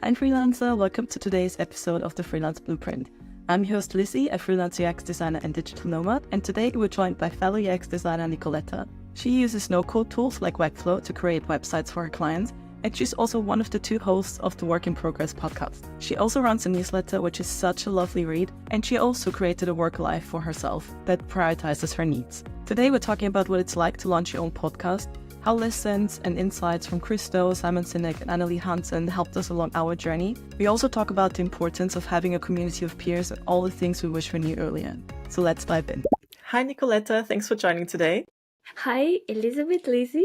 Hi Freelancer, welcome to today's episode of the Freelance Blueprint. I'm your host Lisi, a freelance UX designer and digital nomad, and today we're joined by fellow UX designer Nikoleta. She uses no-code tools like Webflow to create websites for her clients, and she's also one of the two hosts of the Work in Progress podcast. She also runs a newsletter, which is such a lovely read, and she also created a work life for herself that prioritizes her needs. Today we're talking about what it's like to launch your own podcast, how lessons and insights from Christo, Simon Sinek, and Annalie Hansen helped us along our journey. We also talk about the importance of having a community of peers and all the things we wish we knew earlier. So let's dive in. Hi Nikoleta, thanks for joining today. Hi, Elisabeth, Lisi.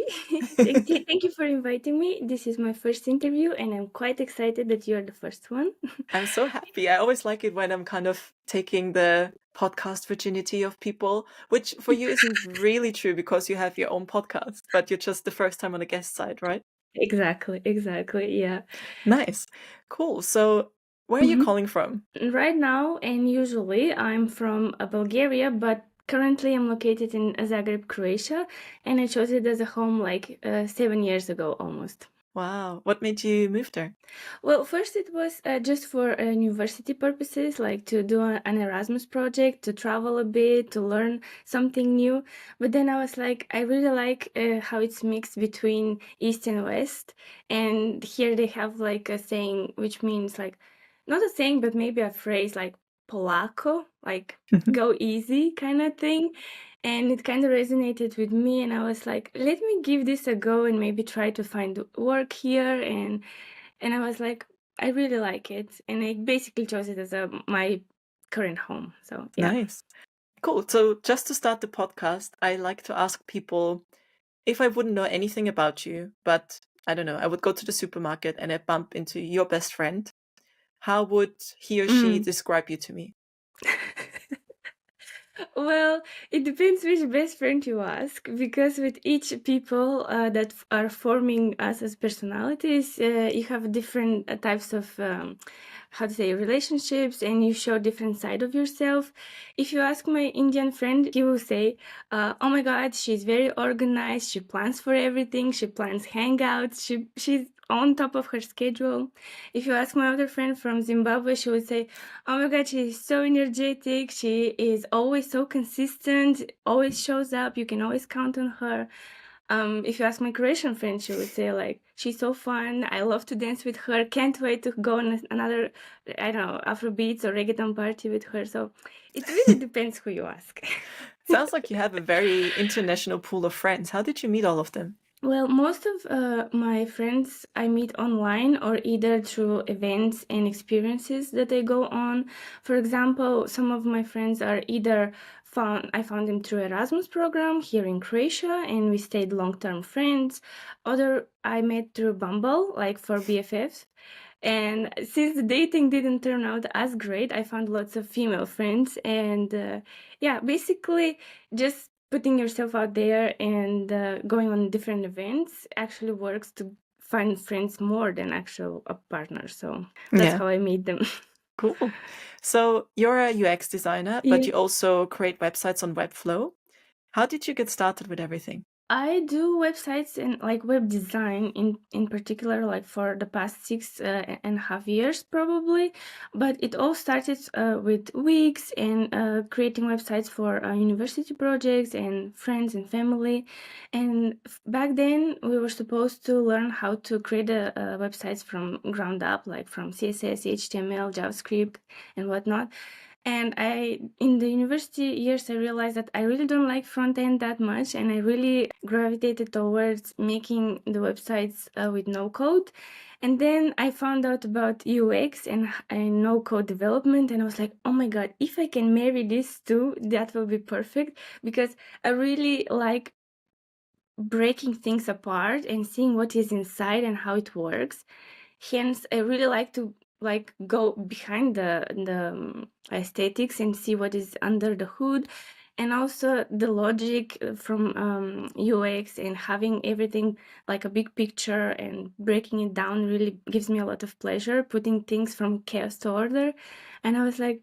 Thank you for inviting me. This is my first interview, and I'm quite excited that you're the first one. I'm so happy. I always like it when I'm kind of taking the podcast virginity of people, which for you isn't really true because you have your own podcast, but you're just the first time on the guest side, right? Exactly, yeah. Nice. Cool. So where are you calling from? Right now, and usually, I'm from Bulgaria, but currently I'm located in Zagreb, Croatia, and I chose it as a home like 7 years ago almost. Wow. What made you move there? Well, first it was just for university purposes, like to do an Erasmus project, to travel a bit, to learn something new. But then I was like, I really like how it's mixed between East and West. And here they have like a saying, which means like, not a saying, but maybe a phrase like polako, like go easy kind of thing. And it kind of resonated with me. And I was like, let me give this a go and maybe try to find work here. And I was like, I really like it. And I basically chose it as my current home. So, yeah. Nice. Cool. So just to start the podcast, I like to ask people if I wouldn't know anything about you, but I don't know, I would go to the supermarket and I bump into your best friend. How would he or she describe you to me? Well, it depends which best friend you ask, because with each people that are forming us as personalities, you have different types of how to say relationships, and you show different side of yourself. If you ask my Indian friend, he will say, "Oh my God, she's very organized. She plans for everything. She plans hangouts. She's on top of her schedule." If you ask my other friend from Zimbabwe, she would say, "Oh my God, she's so energetic. She is always so consistent, always shows up. You can always count on her." If you ask my Croatian friend, she would say like, "She's so fun. I love to dance with her. Can't wait to go on another, I don't know, Afrobeats or reggaeton party with her." So it really depends who you ask. Sounds like you have a very international pool of friends. How did you meet all of them? Well, most of my friends I meet online or either through events and experiences that I go on. For example, some of my friends are either I found them through Erasmus program here in Croatia, and we stayed long-term friends. Other I met through Bumble, like for BFFs. And since the dating didn't turn out as great, I found lots of female friends. And yeah, basically just putting yourself out there and going on different events actually works to find friends more than actual partners. So that's how I meet them. Cool. So you're a UX designer, but you also create websites on Webflow. How did you get started with everything? I do websites and like web design in particular, like for the past 6.5 years probably. But it all started with Wix and creating websites for university projects and friends and family. And back then we were supposed to learn how to create websites from ground up, like from CSS, HTML, JavaScript, and whatnot. And in the university years, I realized that I really don't like front end that much, and I really gravitated towards making the websites with no code. And then I found out about UX and no code development, and I was like, oh my God, if I can marry these two, that will be perfect, because I really like breaking things apart and seeing what is inside and how it works. Hence, I really like to go behind the aesthetics and see what is under the hood, and also the logic from UX, and having everything like a big picture and breaking it down really gives me a lot of pleasure, putting things from chaos to order. And I was like,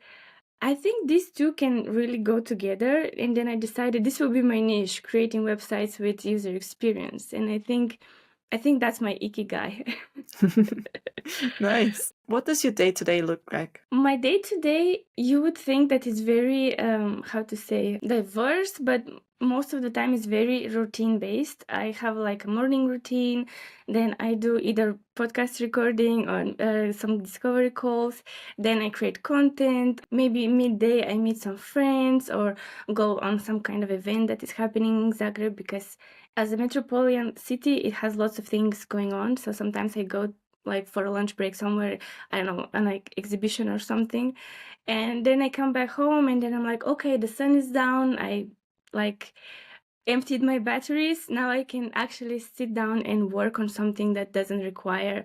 I think these two can really go together. And then I decided this will be my niche, creating websites with user experience. And I think I think that's my ikigai. Nice. What does your day-to-day look like? My day to day, you would think that it's very, how to say, diverse, but most of the time it's very routine based. I have like a morning routine, then I do either podcast recording or some discovery calls, then I create content. Maybe midday, I meet some friends or go on some kind of event that is happening in Zagreb because as a metropolitan city, it has lots of things going on. So sometimes I go like for a lunch break somewhere, I don't know, an like exhibition or something. And then I come back home and then I'm like, okay, the sun is down. I like emptied my batteries. Now I can actually sit down and work on something that doesn't require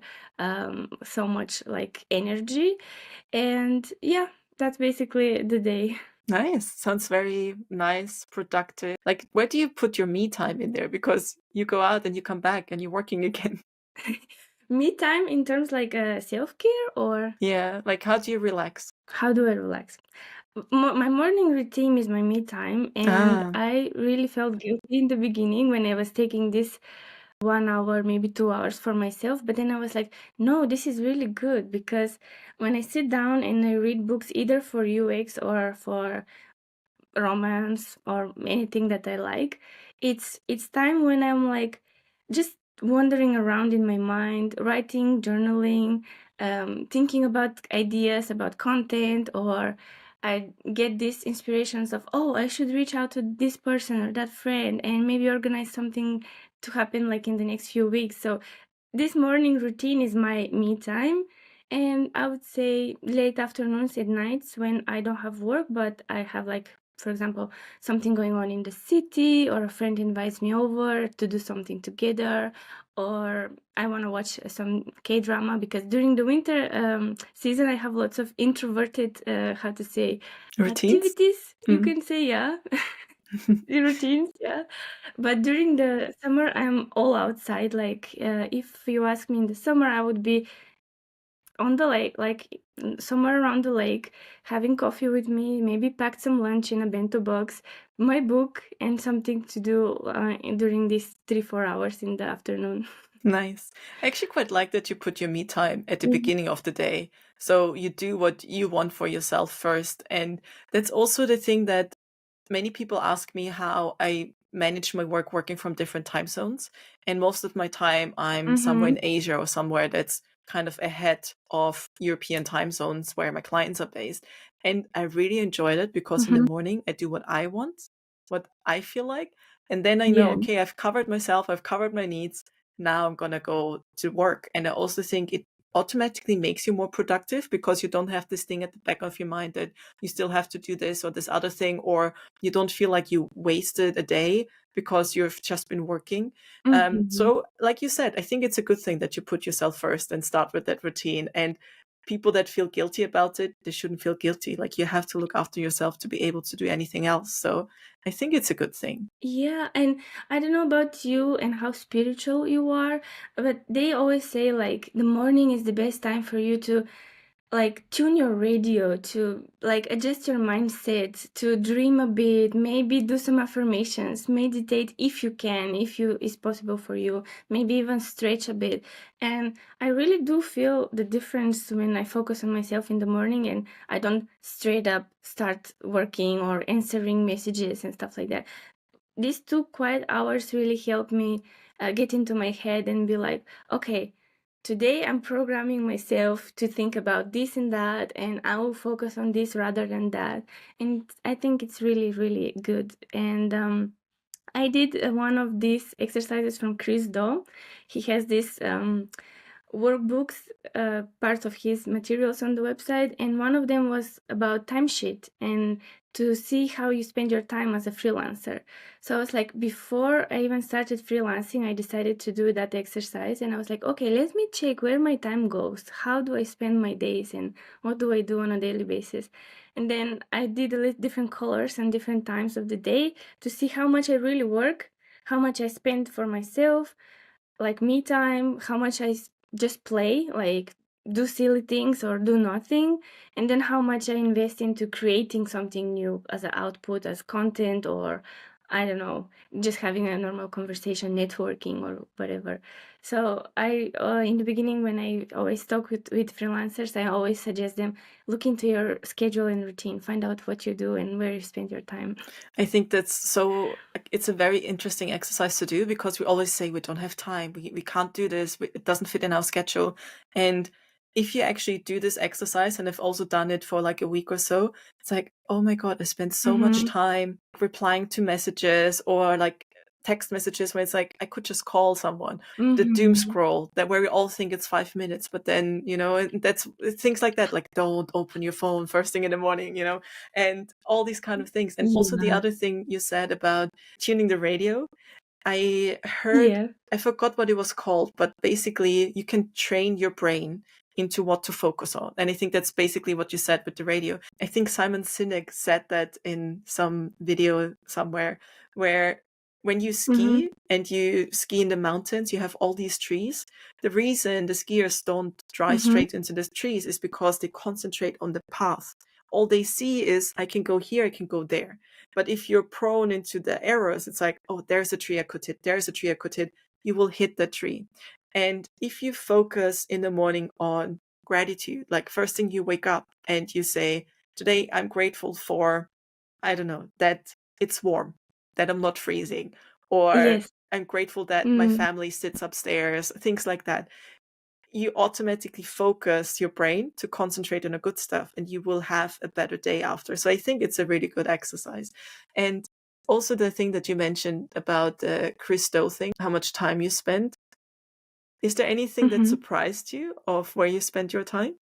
so much like energy. And yeah, that's basically the day. Nice. Sounds very nice, productive. Like, where do you put your me time in there? Because you go out and you come back and you're working again. Me time in terms like self-care or Yeah. Like, how do you relax? how do I relax? My morning routine is my me time, and Ah, I really felt guilty in the beginning when I was taking this 1 hour, maybe 2 hours for myself. But then I was like, no, this is really good because when I sit down and I read books, either for UX or for romance or anything that I like, it's time when I'm like just wandering around in my mind, writing, journaling, thinking about ideas, about content, or I get these inspirations of, oh, I should reach out to this person or that friend and maybe organize something to happen like in the next few weeks. So this morning routine is my me time. And I would say late afternoons at nights when I don't have work, but I have like, for example, something going on in the city, or a friend invites me over to do something together, or I want to watch some K drama because during the winter season, I have lots of introverted, how to say, routines? activities, you Mm. can say, yeah. Routines, yeah. But during the summer, I'm all outside. Like, if you ask me in the summer, I would be on the lake, like somewhere around the lake, having coffee with me, maybe packed some lunch in a bento box, my book, and something to do during these 3-4 hours in the afternoon. Nice. I actually quite like that you put your me time at the Mhm. beginning of the day. So you do what you want for yourself first. And that's also the thing that many people ask me how I manage my work working from different time zones. And most of my time, I'm somewhere in Mhm. Asia or somewhere that's kind of ahead of European time zones where my clients are based. And I really enjoyed it because in the Mhm. morning, I do what I want, what I feel like. And then I know, Yeah. okay, I've covered myself, I've covered my needs. Now I'm going to go to work. And I also think it automatically makes you more productive because you don't have this thing at the back of your mind that you still have to do this or this other thing, or you don't feel like you wasted a day because you've just been working. Mhm. So, like you said, I think it's a good thing that you put yourself first and start with that routine. And people that feel guilty about it, they shouldn't feel guilty. Like you have to look after yourself to be able to do anything else. So, I think it's a good thing. Yeah, and I don't know about you and how spiritual you are, but they always say like the morning is the best time for you to like tune your radio, to like adjust your mindset, to dream a bit, maybe do some affirmations, meditate if you can, if you is possible for you, maybe even stretch a bit. And I really do feel the difference when I focus on myself in the morning and I don't straight up start working or answering messages and stuff like that. These 2 quiet hours really help me get into my head and be like, okay, today I'm programming myself to think about this and that, and I will focus on this rather than that. And I think it's really, really good. And I did one of these exercises from Chris Do. He has this workbooks, part of his materials on the website, and one of them was about timesheet and to see how you spend your time as a freelancer. So I was like, before I even started freelancing, I decided to do that exercise, and I was like, okay, let me check where my time goes. How do I spend my days, and what do I do on a daily basis? And then I did a little different colors and different times of the day to see how much I really work, how much I spend for myself, like me time, how much just play, like do silly things or do nothing, and then how much I invest into creating something new as an output, as content, or I don't know, just having a normal conversation, networking or whatever. So I, in the beginning, when I always talk with freelancers, I always suggest them look into your schedule and routine, find out what you do and where you spend your time. I think it's a very interesting exercise to do because we always say we don't have time, we can't do this, it doesn't fit in our schedule. And if you actually do this exercise, and I've also done it for like a week or so, it's like, oh my God, I spent so much time replying to messages or like text messages where it's like, I could just call someone. The doom scroll that where we all think it's 5 minutes, but then, that's things like that, like don't open your phone first thing in the morning, and all these kind of things. And also the Yeah. other thing you said about tuning the radio, I heard, Yeah. I forgot what it was called, but basically you can train your brain into what to focus on. And I think that's basically what you said with the radio. I think Simon Sinek said that in some video somewhere, where when you ski and you ski in the mountains, you have all these trees. The reason the skiers don't drive straight into the trees is because they concentrate on the path. All they see is, I can go here, I can go there. But if you're prone into the errors, it's like, oh, there's a tree I could hit, there's a tree I could hit, you will hit the tree. And if you focus in the morning on gratitude, like first thing you wake up and you say, today I'm grateful for, I don't know, that it's warm, that I'm not freezing, or Yes. I'm grateful that my family sits upstairs, things like that. You automatically focus your brain to concentrate on the good stuff and you will have a better day after. So I think it's a really good exercise. And also the thing that you mentioned about the Christo thing, how much time you spend. Is there anything that surprised you of where you spent your time?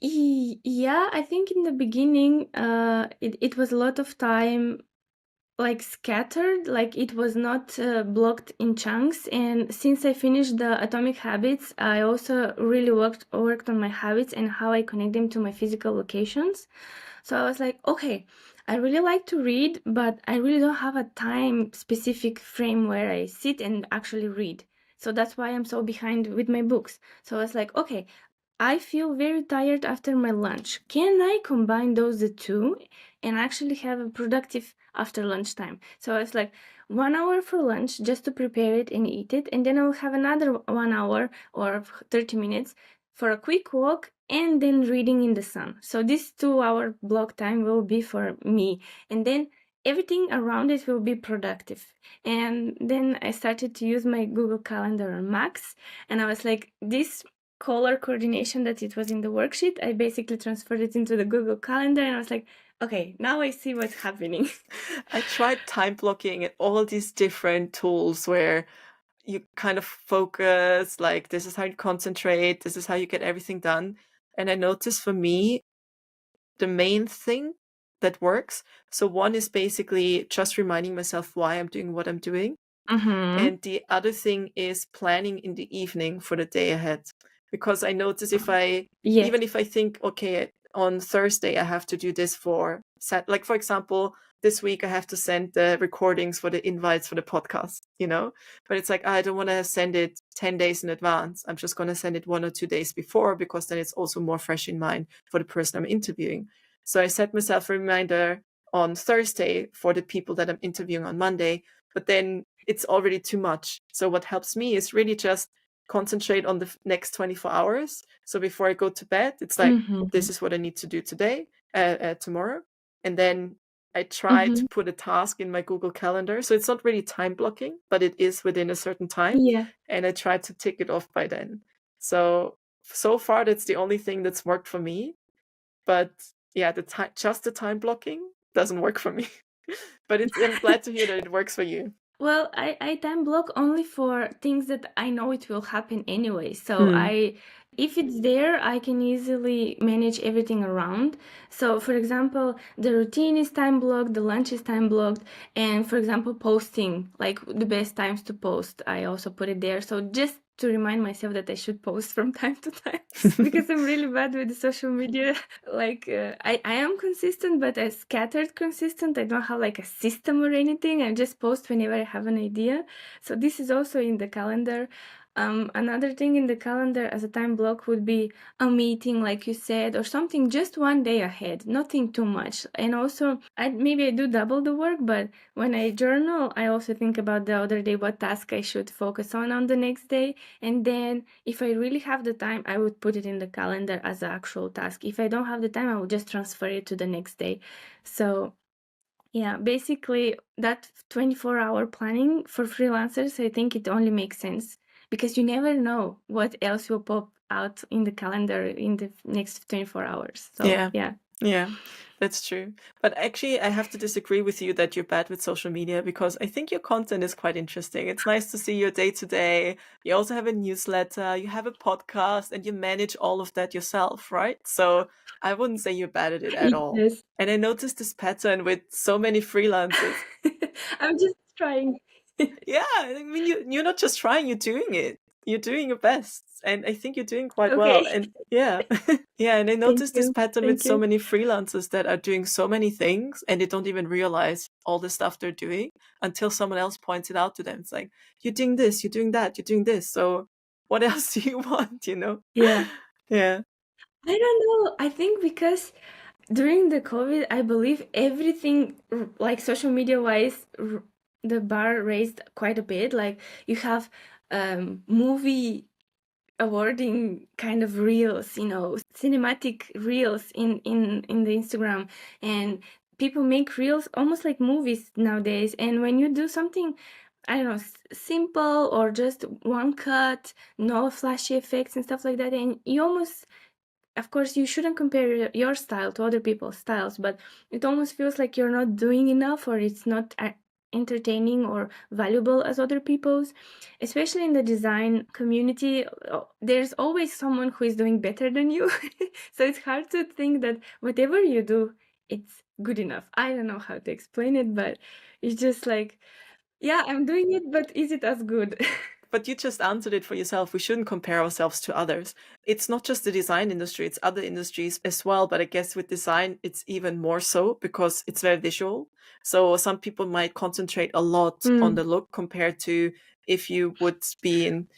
Yeah, I think in the beginning, it was a lot of time like scattered, like it was not blocked in chunks. And since I finished the Atomic Habits, I also really worked on my habits and how I connect them to my physical locations. So I was like, okay, I really like to read, but I really don't have a time specific frame where I sit and actually read. So that's why I'm so behind with my books. So I was like, okay, I feel very tired after my lunch. Can I combine those two and actually have a productive after lunchtime? So it's like 1 hour for lunch just to prepare it and eat it, and then I'll have another 1 hour or 30 minutes for a quick walk and then reading in the sun. So this 2 hour block time will be for me, and then everything around it will be productive. And then I started to use my Google Calendar on Max, and I was like, this color coordination that it was in the worksheet, I basically transferred it into the Google Calendar, and I was like, okay, now I see what's happening. I tried time blocking and all these different tools where you kind of focus, like this is how you concentrate, this is how you get everything done. And I noticed for me, the main thing that works. So one is basically just reminding myself why I'm doing what I'm doing. And the other thing is planning in the evening for the day ahead. Because I notice Yes. even if I think, okay, on Thursday I have to do this like for example, this week I have to send the recordings for the invites for the podcast, but it's like, I don't want to send it 10 days in advance. I'm just going to send it 1 or 2 days before, because then it's also more fresh in mind for the person I'm interviewing. So I set myself a reminder on Thursday for the people that I'm interviewing on Monday, but then it's already too much. So what helps me is really just concentrate on the next 24 hours. So before I go to bed, it's like, this is what I need to do today, tomorrow. And then I try to put a task in my Google Calendar. So it's not really time blocking, but it is within a certain time. Yeah. And I try to tick it off by then. So far, that's the only thing that's worked for me. But yeah, just the time blocking doesn't work for me. But I'm glad to hear that it works for you. Well, I time block only for things that I know it will happen anyway. So if it's there, I can easily manage everything around. So for example, the routine is time blocked, the lunch is time blocked, and for example, posting, like the best times to post, I also put it there. So just to remind myself that I should post from time to time because I'm really bad with the social media. Like I am consistent, but I scattered consistent. I don't have like a system or anything. I just post whenever I have an idea. So this is also in the calendar. Another thing in the calendar as a time block would be a meeting, like you said, or something just one day ahead, nothing too much. And also, maybe I do double the work, but when I journal, I also think about the other day what task I should focus on the next day. And then if I really have the time, I would put it in the calendar as an actual task. If I don't have the time, I would just transfer it to the next day. So yeah, basically that 24-hour planning for freelancers, I think it only makes sense because you never know what else will pop out in the calendar in the next 24 hours. So yeah, that's true. But actually, I have to disagree with you that you're bad with social media because I think your content is quite interesting. It's nice to see your day to day. You also have a newsletter, you have a podcast, and you manage all of that yourself, right? So I wouldn't say you're bad at it at all. yes, And I noticed this pattern with so many freelancers. I'm just trying. Yeah, I mean, you're not just trying, you're doing it. You're doing your best. And I think you're doing quite well. Okay, And yeah. Yeah, and I thank noticed this you. pattern with Thank so you. many freelancers that are doing so many things and they don't even realize all the stuff they're doing until someone else points it out to them. It's like, you're doing this, you're doing that, you're doing this. So what else do you want, you know? Yeah. Yeah. I don't know. I think because during the COVID, I believe everything, like social media wise, the bar raised quite a bit. Like you have movie awarding kind of reels, you know, cinematic reels in the Instagram, and people make reels almost like movies nowadays. And when you do something, I don't know, simple or just one cut, no flashy effects and stuff like that, and you almost, of course, you shouldn't compare your style to other people's styles, but it almost feels like you're not doing enough or it's not entertaining or valuable as other people's. Especially in the design community, there's always someone who is doing better than you. So it's hard to think that whatever you do, it's good enough. I don't know how to explain it, but it's just like, yeah, I'm doing it, but is it as good? But you just answered it for yourself. We shouldn't compare ourselves to others. It's not just the design industry, it's other industries as well. But I guess with design, it's even more so because it's very visual. So some people might concentrate a lot on the look compared to if you would be in,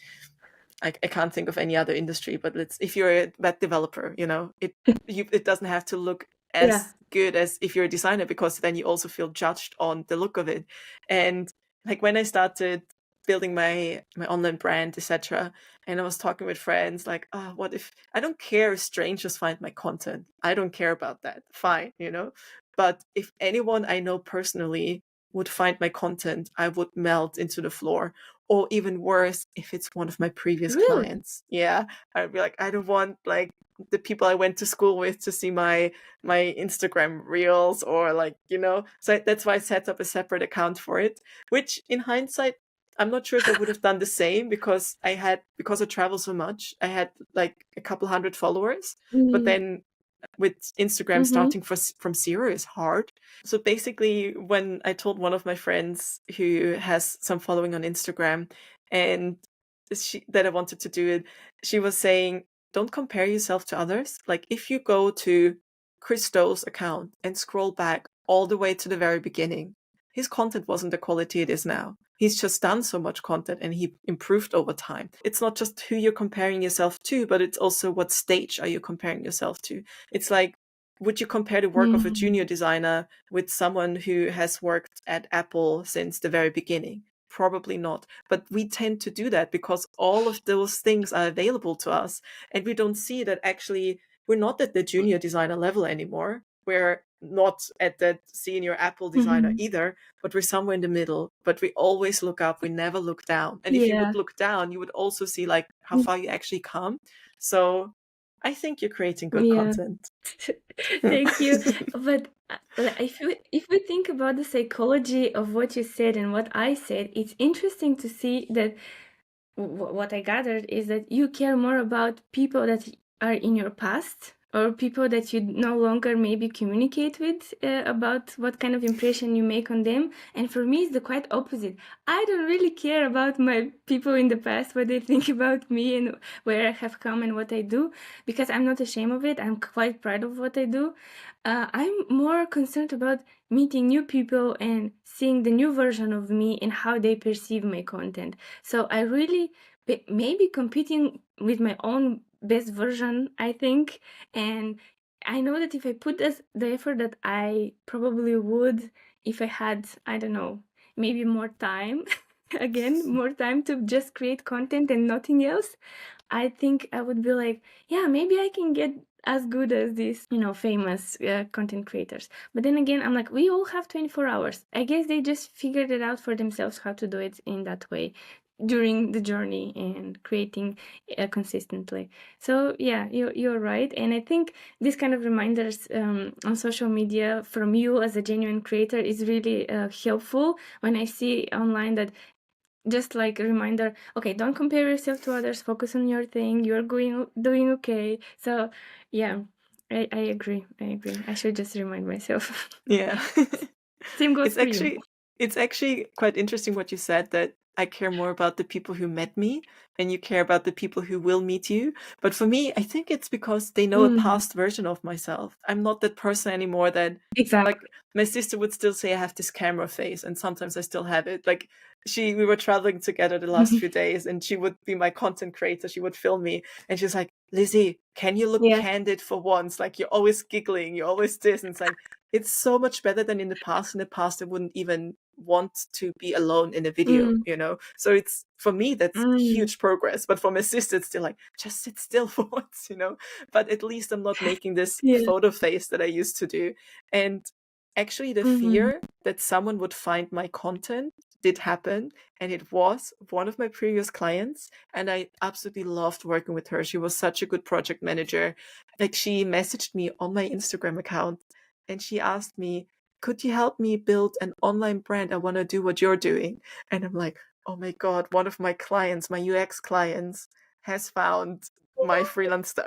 I can't think of any other industry, but if you're a web developer, you know, it doesn't have to look as Yeah. good as if you're a designer, because then you also feel judged on the look of it. And like when I started building my online brand, etc., and I was talking with friends like, what if I don't care if strangers find my content? I don't care about that. Fine, you know. But if anyone I know personally would find my content, I would melt into the floor. Or even worse, if it's one of my previous Really? clients. Yeah, I'd be like, I don't want like the people I went to school with to see my Instagram reels, or like, you know. So that's why I set up a separate account for it, which in hindsight, I'm not sure if I would have done the same, because I travel so much, I had like a couple hundred followers. But then with Instagram, starting from zero is hard. So basically, when I told one of my friends who has some following on Instagram and that I wanted to do it, she was saying, don't compare yourself to others. Like if you go to Christo's account and scroll back all the way to the very beginning, his content wasn't the quality it is now. He's just done so much content and he improved over time. It's not just who you're comparing yourself to, but it's also what stage are you comparing yourself to. It's like, would you compare the work of a junior designer with someone who has worked at Apple since the very beginning? Probably not. But we tend to do that because all of those things are available to us. And we don't see that actually we're not at the junior designer level anymore. We're not at that senior Apple designer either, but we're somewhere in the middle. But we always look up, we never look down. And if you would look down, you would also see like how far you actually come. So I think you're creating good content. Thank you. But if we think about the psychology of what you said and what I said, it's interesting to see that what I gathered is that you care more about people that are in your past or people that you no longer maybe communicate with about what kind of impression you make on them. And for me, it's the quite opposite. I don't really care about my people in the past, what they think about me and where I have come and what I do, because I'm not ashamed of it. I'm quite proud of what I do. I'm more concerned about meeting new people and seeing the new version of me and how they perceive my content. So I really maybe competing with my own best version, I think. And I know that if I put the effort that I probably would if I had, I don't know, maybe more time, again, more time to just create content and nothing else, I think I would be like, yeah, maybe I can get as good as these, famous content creators. But then again, I'm like, we all have 24 hours. I guess they just figured it out for themselves how to do it in that way during the journey and creating consistently. So yeah, you're right. And I think this kind of reminders on social media from you as a genuine creator is really helpful when I see online that just like a reminder, okay, don't compare yourself to others, focus on your thing, you're doing okay. So yeah, I agree. I should just remind myself. Yeah. Same goes It's for you. actually quite interesting what you said, that I care more about the people who met me and you care about the people who will meet you. But for me, I think it's because they know a past version of myself. I'm not that person anymore that, Exactly. like, my sister would still say I have this camera face, and sometimes I still have it. Like, we were traveling together the last few days, and she would be my content creator. She would film me, and she's like, Lizzie, can you look Yeah. candid for once? Like, you're always giggling, you're always this. And it's like, it's so much better than in the past. In the past, I wouldn't even want to be alone in a video, So it's, for me, that's huge progress. But for my sister, it's still like, just sit still for once, But at least I'm not making this Yeah. photo face that I used to do. And actually, the fear that someone would find my content did happen. And it was one of my previous clients. And I absolutely loved working with her. She was such a good project manager. Like, she messaged me on my Instagram account and she asked me, could you help me build an online brand? I want to do what you're doing. And I'm like, oh my God, one of my clients, my UX clients, has found my freelance stuff.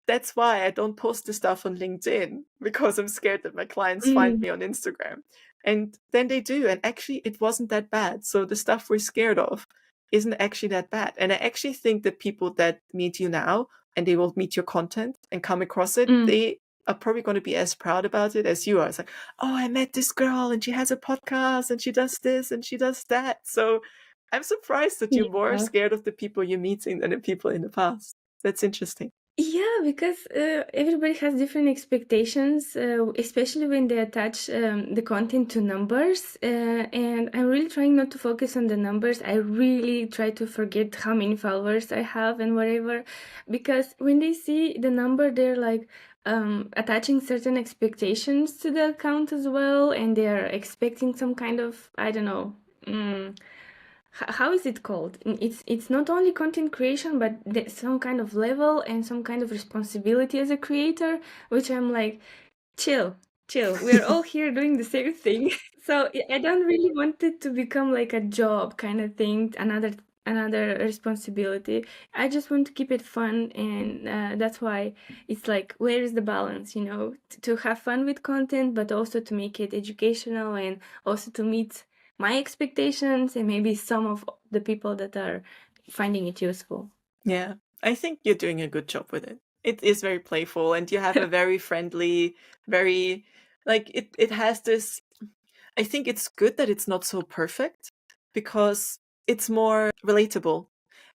That's why I don't post the stuff on LinkedIn, because I'm scared that my clients find me on Instagram. And then they do. And actually, it wasn't that bad. So the stuff we're scared of isn't actually that bad. And I actually think that people that meet you now and they will meet your content and come across it, they are probably going to be as proud about it as you are. It's like, oh, I met this girl and she has a podcast and she does this and she does that. So I'm surprised that you're more scared of the people you're meeting than the people in the past. That's interesting. Yeah, because everybody has different expectations, especially when they attach the content to numbers. And I'm really trying not to focus on the numbers. I really try to forget how many followers I have and whatever, because when they see the number, they're like attaching certain expectations to the account as well, and they're expecting some kind of, I don't know. How is it called? It's not only content creation, but some kind of level and some kind of responsibility as a creator, which I'm like, chill. We're all here doing the same thing. So I don't really want it to become like a job kind of thing, another responsibility. I just want to keep it fun, and that's why it's like, where is the balance, to have fun with content, but also to make it educational and also to meet my expectations and maybe some of the people that are finding it useful. Yeah, I think you're doing a good job with it. It is very playful and you have a very friendly, very, like, it has this, I think it's good that it's not so perfect because it's more relatable.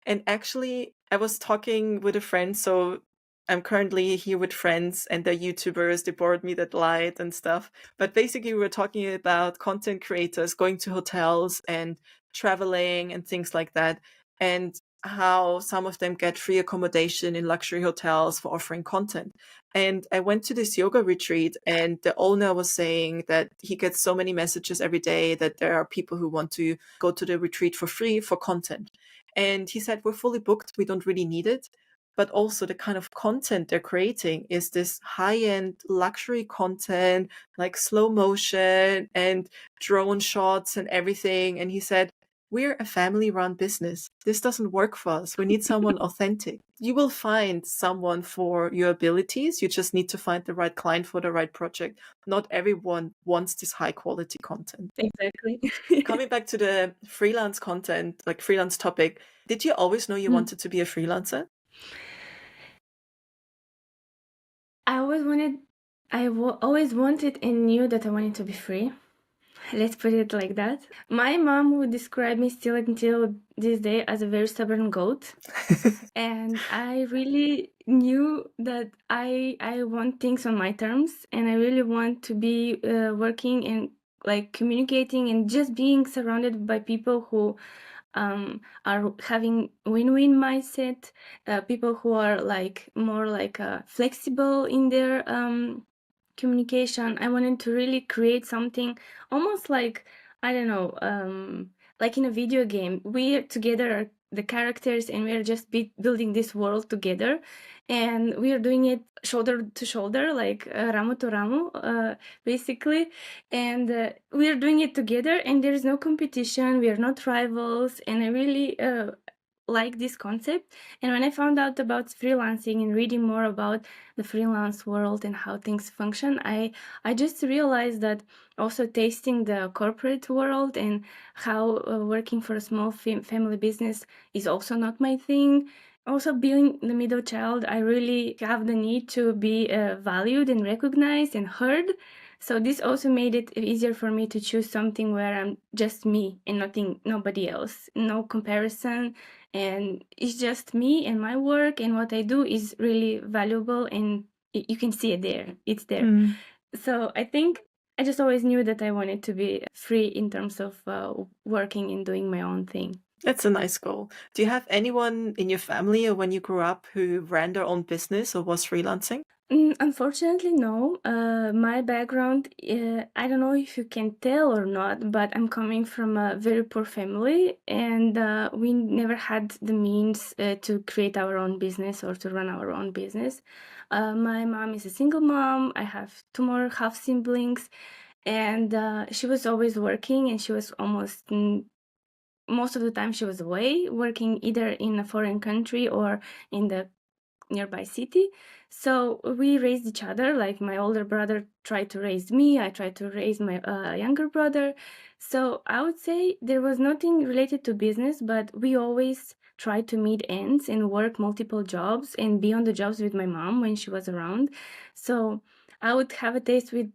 And actually, I was talking with a friend, so I'm currently here with friends and they're YouTubers, they borrowed me that light and stuff. But basically, we were talking about content creators going to hotels and traveling and things like that, and how some of them get free accommodation in luxury hotels for offering content. And I went to this yoga retreat and the owner was saying that he gets so many messages every day that there are people who want to go to the retreat for free for content. And he said, we're fully booked. We don't really need it. But also the kind of content they're creating is this high-end luxury content, like slow motion and drone shots and everything. And he said, we're a family-run business. This doesn't work for us. We need someone authentic. You will find someone for your abilities. You just need to find the right client for the right project. Not everyone wants this high-quality content. Exactly. Coming back to the freelance content, like freelance topic, did you always know you wanted to be a freelancer? I always wanted and knew that I wanted to be free. Let's put it like that. My mom would describe me still until this day as a very stubborn goat. And I really knew that I want things on my terms, and I really want to be working and like communicating and just being surrounded by people who are having win-win mindset, people who are like more like flexible in their communication. I wanted to really create something almost like, I don't know, like in a video game. We together are the characters, and we are just building this world together, and we are doing it shoulder to shoulder, like ramo to ramo, basically. And we are doing it together, and there is no competition. We are not rivals, and I really like this concept. And when I found out about freelancing and reading more about the freelance world and how things function, I just realized that also tasting the corporate world and how working for a small family business is also not my thing. Also, being the middle child, I really have the need to be valued and recognized and heard. So this also made it easier for me to choose something where I'm just me and nobody else, no comparison, and it's just me and my work, and what I do is really valuable, and you can see it there. It's there. So I think I just always knew that I wanted to be free in terms of working and doing my own thing. That's a nice goal. Do you have anyone in your family or when you grew up who ran their own business or was freelancing? Unfortunately, no. My background, I don't know if you can tell or not, but I'm coming from a very poor family, and we never had the means to create our own business or to run our own business. My mom is a single mom. I have two more half siblings, and she was always working, and she was most of the time she was away working either in a foreign country or in the nearby city. So we raised each other. Like my older brother tried to raise me, I tried to raise my younger brother. So I would say there was nothing related to business, but we always tried to meet ends and work multiple jobs and be on the jobs with my mom when she was around. So I would have a taste with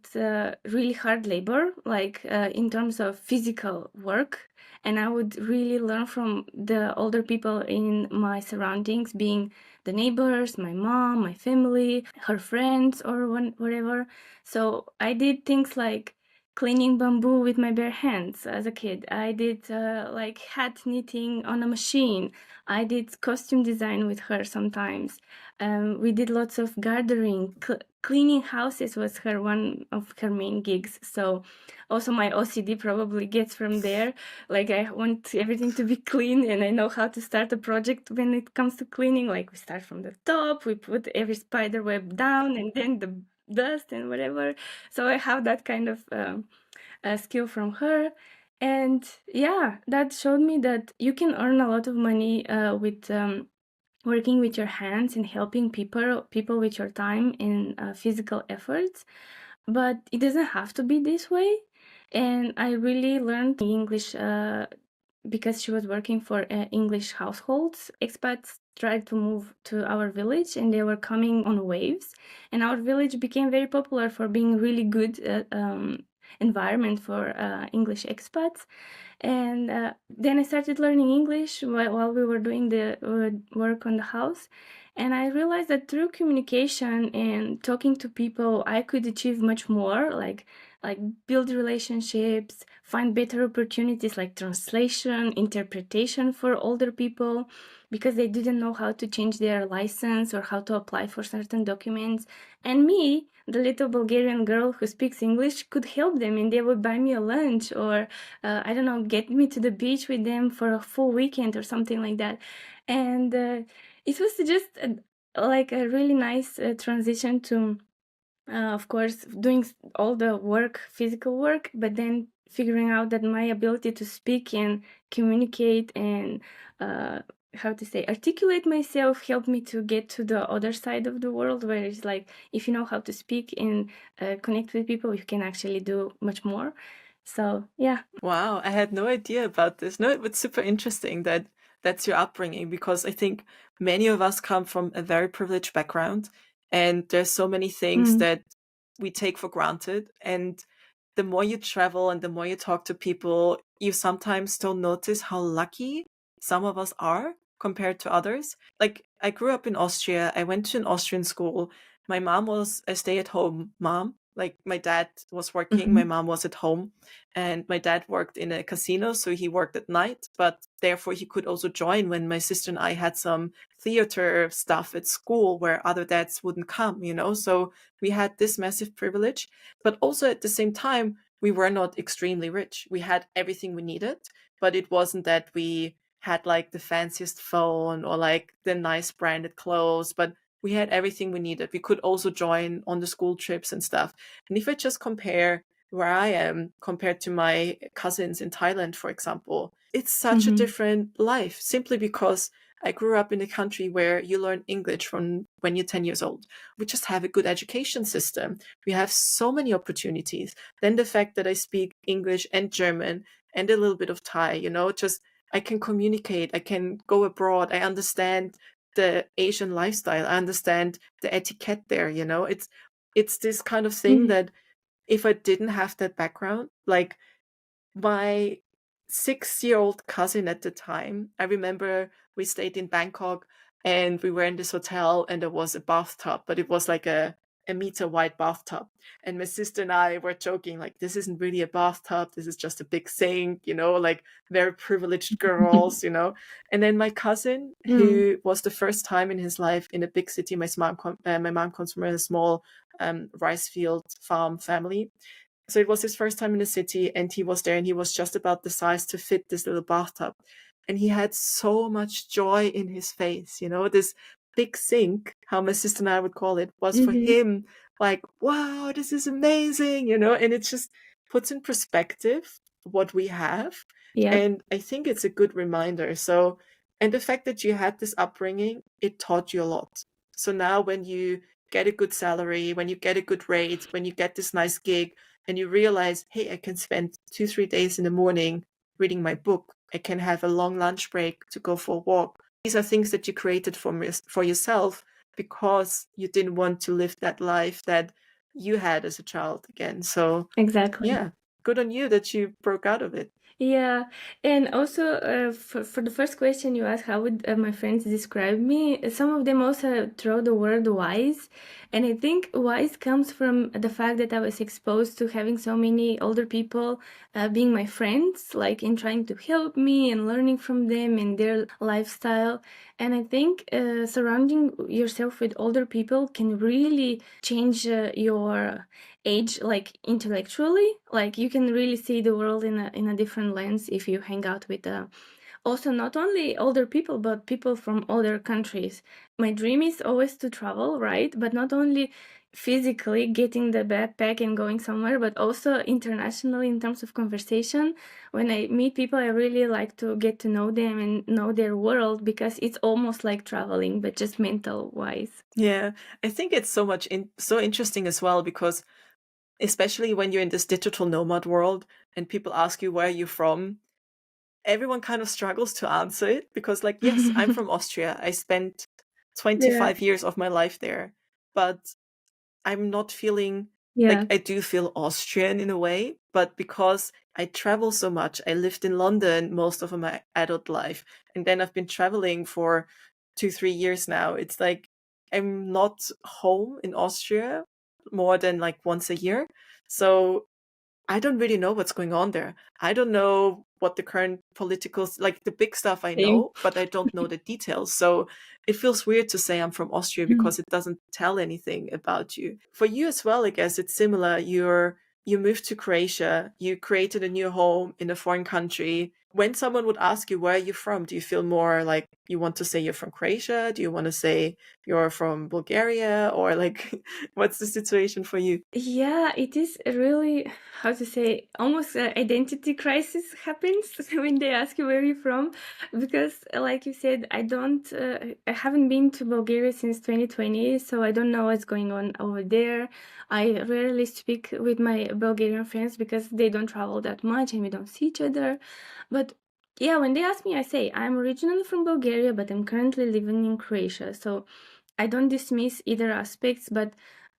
really hard labor, like in terms of physical work. And I would really learn from the older people in my surroundings, being the neighbors, my mom, my family, her friends, or whatever. So I did things like cleaning bamboo with my bare hands as a kid. I did like hat knitting on a machine. I did costume design with her sometimes. We did lots of gardening. Cleaning houses was one of her main gigs. So also my OCD probably gets from there. Like I want everything to be clean, and I know how to start a project when it comes to cleaning. Like we start from the top, we put every spider web down, and then the dust and whatever. So I have that kind of skill from her. And yeah, that showed me that you can earn a lot of money with working with your hands and helping people with your time and physical efforts. But it doesn't have to be this way. And I really learned English because she was working for English households. Expats tried to move to our village, and they were coming on waves. And our village became very popular for being really good environment for English expats. And then I started learning English while we were doing the work on the house. And I realized that through communication and talking to people, I could achieve much more, like build relationships, find better opportunities like translation, interpretation for older people, because they didn't know how to change their license or how to apply for certain documents. And me, the little Bulgarian girl who speaks English, could help them, and they would buy me a lunch or I don't know, get me to the beach with them for a full weekend or something like that. And it was just like a really nice transition to, of course, doing all the work, physical work, but then figuring out that my ability to speak and communicate and how to say articulate myself helped me to get to the other side of the world, where it's like if you know how to speak and connect with people, you can actually do much more. So yeah. Wow, I had no idea about this. No, it's super interesting that that's your upbringing, because I think many of us come from a very privileged background, and there's so many things Mm. that we take for granted. And the more you travel and the more you talk to people, you sometimes don't notice how lucky some of us are compared to others. Like, I grew up in Austria. I went to an Austrian school. My mom was a stay-at-home mom. Like, my dad was working, my Mhm. mom was at home, and my dad worked in a casino, so he worked at night, but therefore he could also join when my sister and I had some theater stuff at school where other dads wouldn't come, you know? So we had this massive privilege, but also at the same time, we were not extremely rich. We had everything we needed, but it wasn't that we had like the fanciest phone or like the nice branded clothes, but we had everything we needed. We could also join on the school trips and stuff. And if I just compare where I am compared to my cousins in Thailand, for example, it's such a Mhm. different life, simply because I grew up in a country where you learn English from when you're 10 years old. We just have a good education system. We have so many opportunities. Then the fact that I speak English and German and a little bit of Thai, you know, just I can communicate, I can go abroad, I understand the Asian lifestyle, I understand the etiquette there, you know. It's this kind of thing Mhm. that if I didn't have that background, like my 6-year-old cousin at the time, I remember we stayed in Bangkok and we were in this hotel and there was a bathtub, but it was like a meter wide bathtub. And my sister and I were joking, like, this isn't really a bathtub, this is just a big sink, you know, like very privileged girls, you know. And then my cousin, Mm. who was the first time in his life in a big city, my mom comes from a small rice field farm family, so it was his first time in the city, and he was there, and he was just about the size to fit this little bathtub. And he had so much joy in his face, you know, this big sink, how my sister and I would call it, was for Mhm. him like, wow, this is amazing, you know, and it just puts in perspective what we have. Yep. And I think it's a good reminder. So, and the fact that you had this upbringing, it taught you a lot. So now when you get a good salary, when you get a good rate, when you get this nice gig, and you realize, hey, I can spend 2-3 days in the morning reading my book. I can have a long lunch break to go for a walk. These are things that you created for yourself because you didn't want to live that life that you had as a child again. So, Exactly. yeah, good on you that you broke out of it. Yeah, and also for the first question you asked, how would my friends describe me? Some of them also throw the word wise, and I think wise comes from the fact that I was exposed to having so many older people being my friends, like in trying to help me and learning from them and their lifestyle. And I think surrounding yourself with older people can really change your age, like intellectually. Like you can really see the world in a different lens if you hang out with also not only older people but people from other countries. My dream is always to travel, right? But not only physically getting the backpack and going somewhere, but also internationally in terms of conversation. When I meet people, I really like to get to know them and know their world, because it's almost like traveling but just mental wise. Yeah, I think it's so interesting as well, because especially when you're in this digital nomad world and people ask you where you're from, everyone kind of struggles to answer it, because, like, yes, I'm from Austria. I spent Yeah. 25 years of my life there, but I'm not feeling like, Yeah. I do feel Austrian in a way, but because I travel so much, I lived in London most of my adult life, and then I've been traveling for 2-3 years now. It's like I'm not home in Austria more than like once a year. So I don't really know what's going on there. I don't know what the current political, like the big stuff I Same. know, but I don't know the details. So it feels weird to say I'm from Austria because it doesn't tell anything about you. For you as well, I guess it's similar. You moved to Croatia, you created a new home in a foreign country. when someone would ask you, where are you from? Do you feel more like you want to say you're from Croatia? Do you want to say you're from Bulgaria? Or like, what's the situation for you? Yeah, it is really, how to say, almost identity crisis happens when they ask you where you're from. Because, like you said, I haven't been to Bulgaria since 2020, so I don't know what's going on over there. I rarely speak with my Bulgarian friends because they don't travel that much and we don't see each other. But yeah, when they ask me, I say I'm originally from Bulgaria, but I'm currently living in Croatia. So I don't dismiss either aspects, but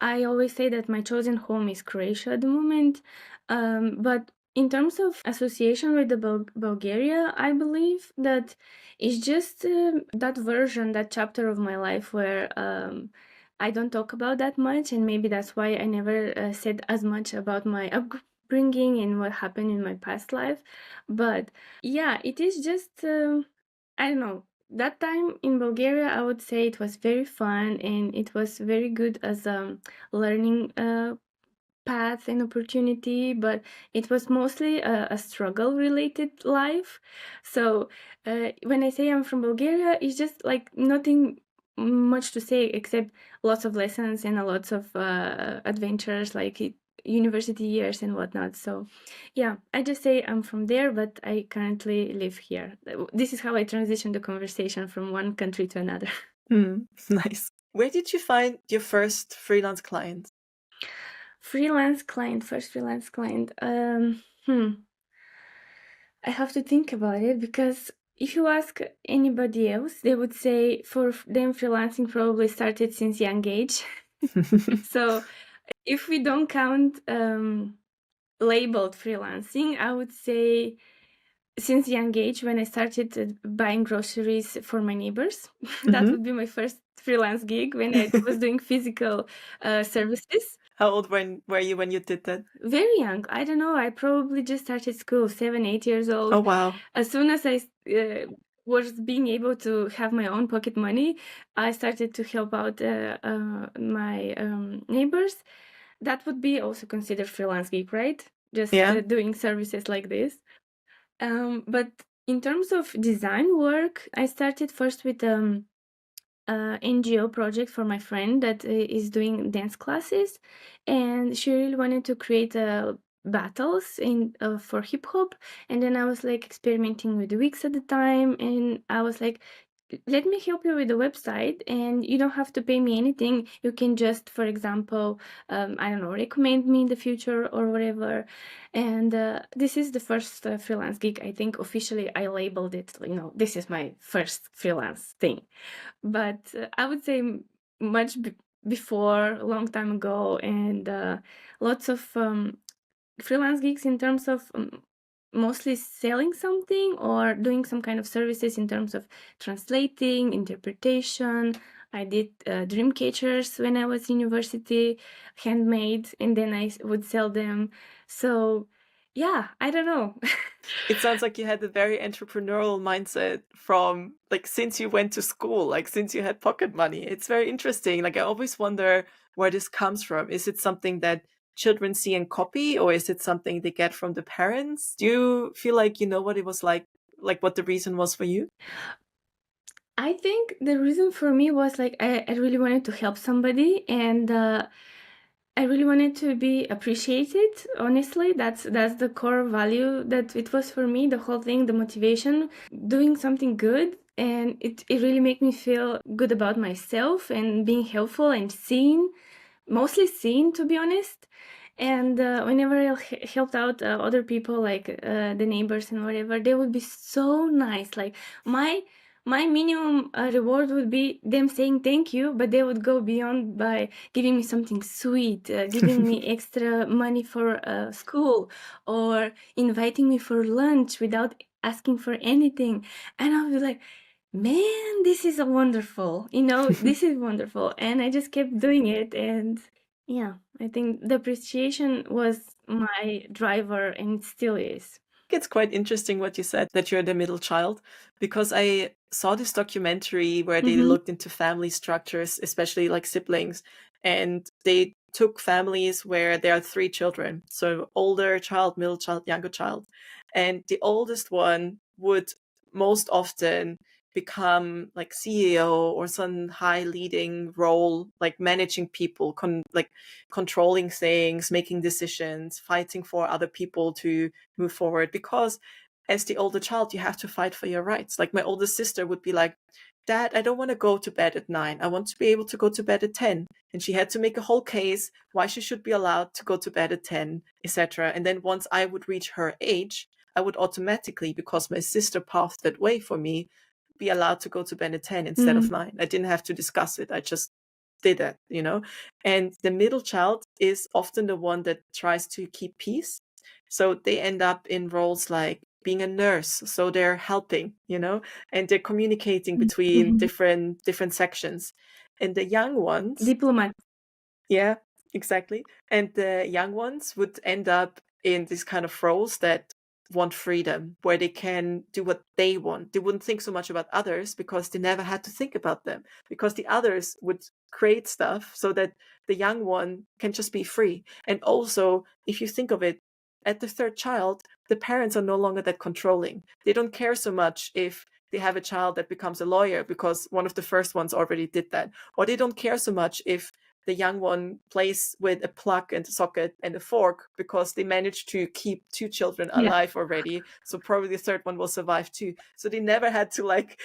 I always say that my chosen home is Croatia at the moment. But in terms of association with the Bulgaria, I believe that it's just that version, that chapter of my life where I don't talk about that much, and maybe that's why I never said as much about my upbringing and what happened in my past life. But yeah, it is just I don't know. That time in Bulgaria, I would say it was very fun and it was very good as a learning path and opportunity, but it was mostly a struggle related life. So when I say I'm from Bulgaria, it's just like nothing much to say except lots of lessons and a lots of adventures like university years and whatnot. So yeah, I just say I'm from there, but I currently live here. This is how I transition the conversation from one country to another. Nice. Where did you find your first freelance client? Freelance client, first freelance client. I have to think about it because if you ask anybody else, they would say for them freelancing probably started since young age. So if we don't count labeled freelancing, I would say since young age when I started buying groceries for my neighbors. That would be my first freelance gig when I was doing physical services. How old were you when you did that? Very young. I don't know. I probably just started school, 7, 8 years old. Oh, wow. As soon as I was being able to have my own pocket money, I started to help out my neighbors. That would be also considered freelance gig, right? Just Yeah. doing services like this. But in terms of design work, I started first with NGO project for my friend that is doing dance classes, and she really wanted to create battles in for hip hop. And then I was like experimenting with the wigs at the time, and I was like, let me help you with the website, and you don't have to pay me anything. You can just, for example, I don't know, recommend me in the future or whatever. And this is the first freelance gig. I think officially I labeled it. This is my first freelance thing. But I would say much before, a long time ago, and lots of freelance gigs in terms of mostly selling something or doing some kind of services in terms of translating, interpretation. I did dream catchers when I was in university, handmade, and then I would sell them. So yeah, I don't know. It sounds like you had a very entrepreneurial mindset from like since you went to school, like since you had pocket money. It's very interesting. Like I always wonder where this comes from. Is it something that children see and copy, or is it something they get from the parents? Do you feel like you know what it was like what the reason was for you? I think the reason for me was like I really wanted to help somebody, and I really wanted to be appreciated. Honestly, that's the core value that it was for me. The whole thing, the motivation, doing something good, and it really made me feel good about myself and being helpful and seen, mostly seen, to be honest. And whenever I helped out other people, like the neighbors and whatever, they would be so nice. Like my minimum reward would be them saying thank you, but they would go beyond by giving me something sweet, giving me extra money for school, or inviting me for lunch without asking for anything. And I would be like, man, this is wonderful. This is wonderful. And I just kept doing it. And yeah, I think the appreciation was my driver and it still is. It's quite interesting what you said, that you're the middle child, because I saw this documentary where they looked into family structures, especially like siblings, and they took families where there are 3 children. So older child, middle child, younger child. And the oldest one would most often become like CEO or some high leading role, like managing people, like controlling things, making decisions, fighting for other people to move forward. Because as the older child, you have to fight for your rights. Like my older sister would be like, Dad, I don't want to go to bed at 9. I want to be able to go to bed at 10. And she had to make a whole case why she should be allowed to go to bed at 10, etc. And then once I would reach her age, I would automatically, because my sister paved that way for me, be allowed to go to bed at 10 instead of 9. I didn't have to discuss it. I just did that, you know? And the middle child is often the one that tries to keep peace. So they end up in roles like being a nurse. So they're helping, you know, and they're communicating between different sections. And the young ones, Diplomat. yeah, exactly. And the young ones would end up in these kind of roles that want freedom, where they can do what they want. They wouldn't think so much about others because they never had to think about them, because the others would create stuff so that the young one can just be free. And also, if you think of it, at the third child, the parents are no longer that controlling. They don't care so much if they have a child that becomes a lawyer because one of the first ones already did that. Or they don't care so much if the young one plays with a plug and a socket and a fork because they managed to keep 2 children alive already. So probably the third one will survive too. So they never had to like,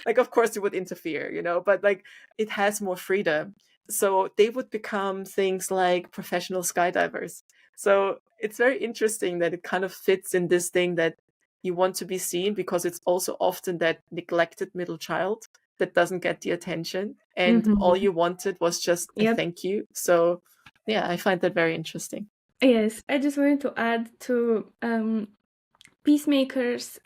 like, of course they would interfere, you know, but like it has more freedom. So they would become things like professional skydivers. So it's very interesting that it kind of fits in this thing that you want to be seen, because it's also often that neglected middle child that doesn't get the attention, and all you wanted was just a Yep. thank you. So yeah, I find that very interesting. Yes, I just wanted to add to peacemakers,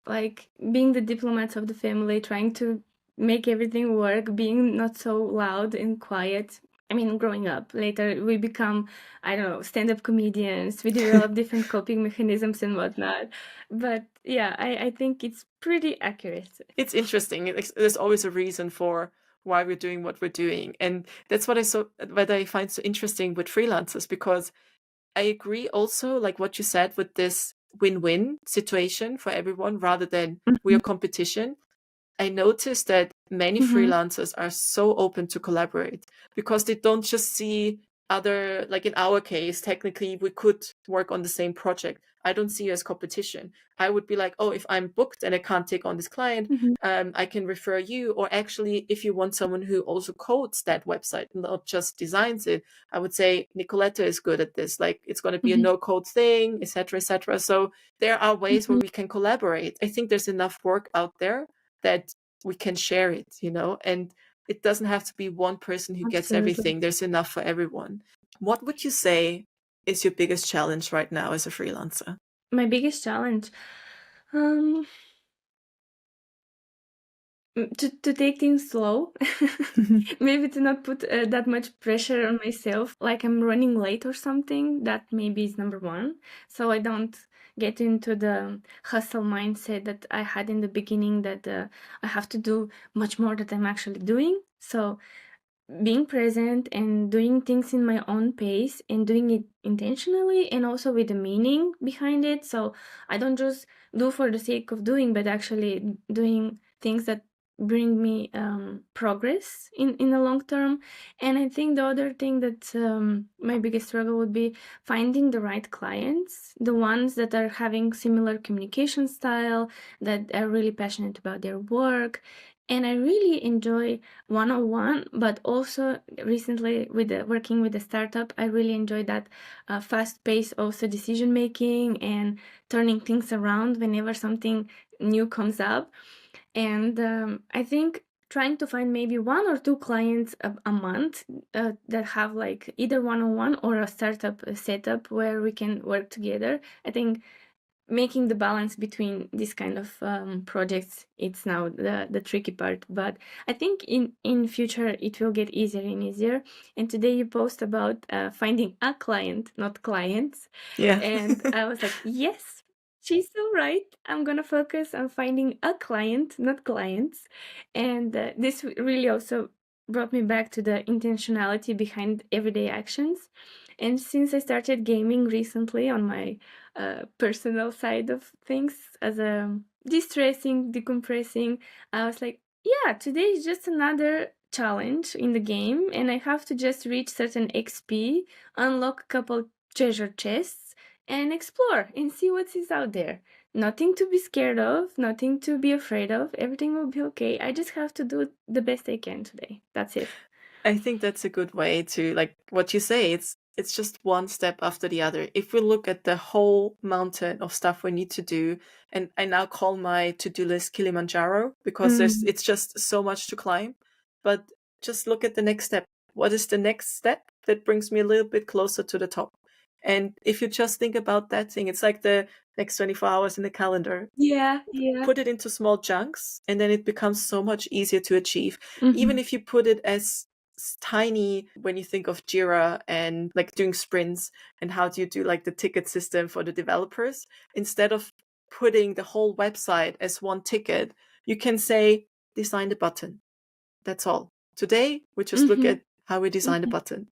like being the diplomats of the family, trying to make everything work, being not so loud and quiet. I mean, growing up, later we become, I don't know, stand-up comedians. We develop different coping mechanisms and whatnot. But yeah, I think it's pretty accurate. It's interesting. There's always a reason for why we're doing what we're doing, and that's what I find so interesting with freelancers, because I agree also, like what you said, with this win-win situation for everyone rather than we are competition. I noticed that many freelancers are so open to collaborate because they don't just see other, like in our case, technically we could work on the same project. I don't see you as competition. I would be like, oh, if I'm booked and I can't take on this client, I can refer you. Or actually, if you want someone who also codes that website, not just designs it, I would say Nikoleta is good at this. Like it's going to be a no-code thing, etc., etc. So there are ways where we can collaborate. I think there's enough work out there that we can share it, you know, and it doesn't have to be one person who gets Absolutely. everything. There's enough for everyone. What would you say is your biggest challenge right now as a freelancer? My biggest challenge, to take things slow, maybe to not put that much pressure on myself, like I'm running late or something. That maybe is number one, so I don't get into the hustle mindset that I had in the beginning, that I have to do much more that I'm actually doing. So being present and doing things in my own pace and doing it intentionally and also with a meaning behind it. So I don't just do for the sake of doing, but actually doing things that bring me progress in the long term. And I think the other thing that my biggest struggle would be finding the right clients, the ones that are having similar communication style, that are really passionate about their work. And I really enjoy one-on-one, but also recently with working with a startup, I really enjoy that fast pace, also decision making and turning things around whenever something new comes up. And I think trying to find maybe 1 or 2 clients a month that have like either one-on-one or a startup setup where we can work together. I think making the balance between this kind of projects, it's now the tricky part, but I think in future it will get easier and easier. And today you post about finding a client, not clients. Yeah. And I was like, yes, she's so right. I'm gonna focus on finding a client, not clients. And this really also brought me back to the intentionality behind everyday actions. And since I started gaming recently on my personal side of things as a de-stressing, decompressing, I was like, yeah, today is just another challenge in the game, and I have to just reach certain XP, unlock a couple treasure chests, and explore and see what is out there. Nothing to be scared of, nothing to be afraid of. Everything will be okay. I just have to do the best I can today. That's it. I think that's a good way to, like what you say, it's just one step after the other. If we look at the whole mountain of stuff we need to do, and I now call my to-do list Kilimanjaro because Mm. it's just so much to climb. But just look at the next step. What is the next step that brings me a little bit closer to the top? And if you just think about that thing, it's like the next 24 hours in the calendar. Yeah, yeah. Put it into small chunks, and then it becomes so much easier to achieve. Even Mhm. if you put it as tiny, when you think of Jira and like doing sprints and how do you do like the ticket system for the developers, instead of putting the whole website as one ticket, you can say design the button. That's all. Today we just look Mhm. at how we design the Mhm. button,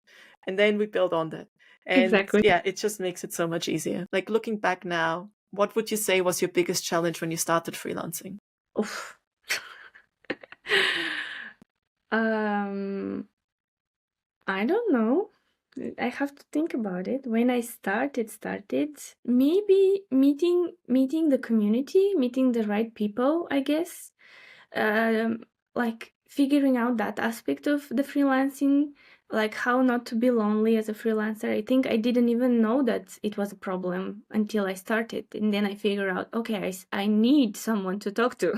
and then we build on that. And Exactly. yeah, it just makes it so much easier. Like looking back now, what would you say was your biggest challenge when you started freelancing? Oof. Um, I don't know. I have to think about it. When I started maybe meeting the community, meeting the right people, I guess. um, like figuring out that aspect of the freelancing, like how not to be lonely as a freelancer. I think I didn't even know that it was a problem until I started. And then I figure out, okay, I need someone to talk to.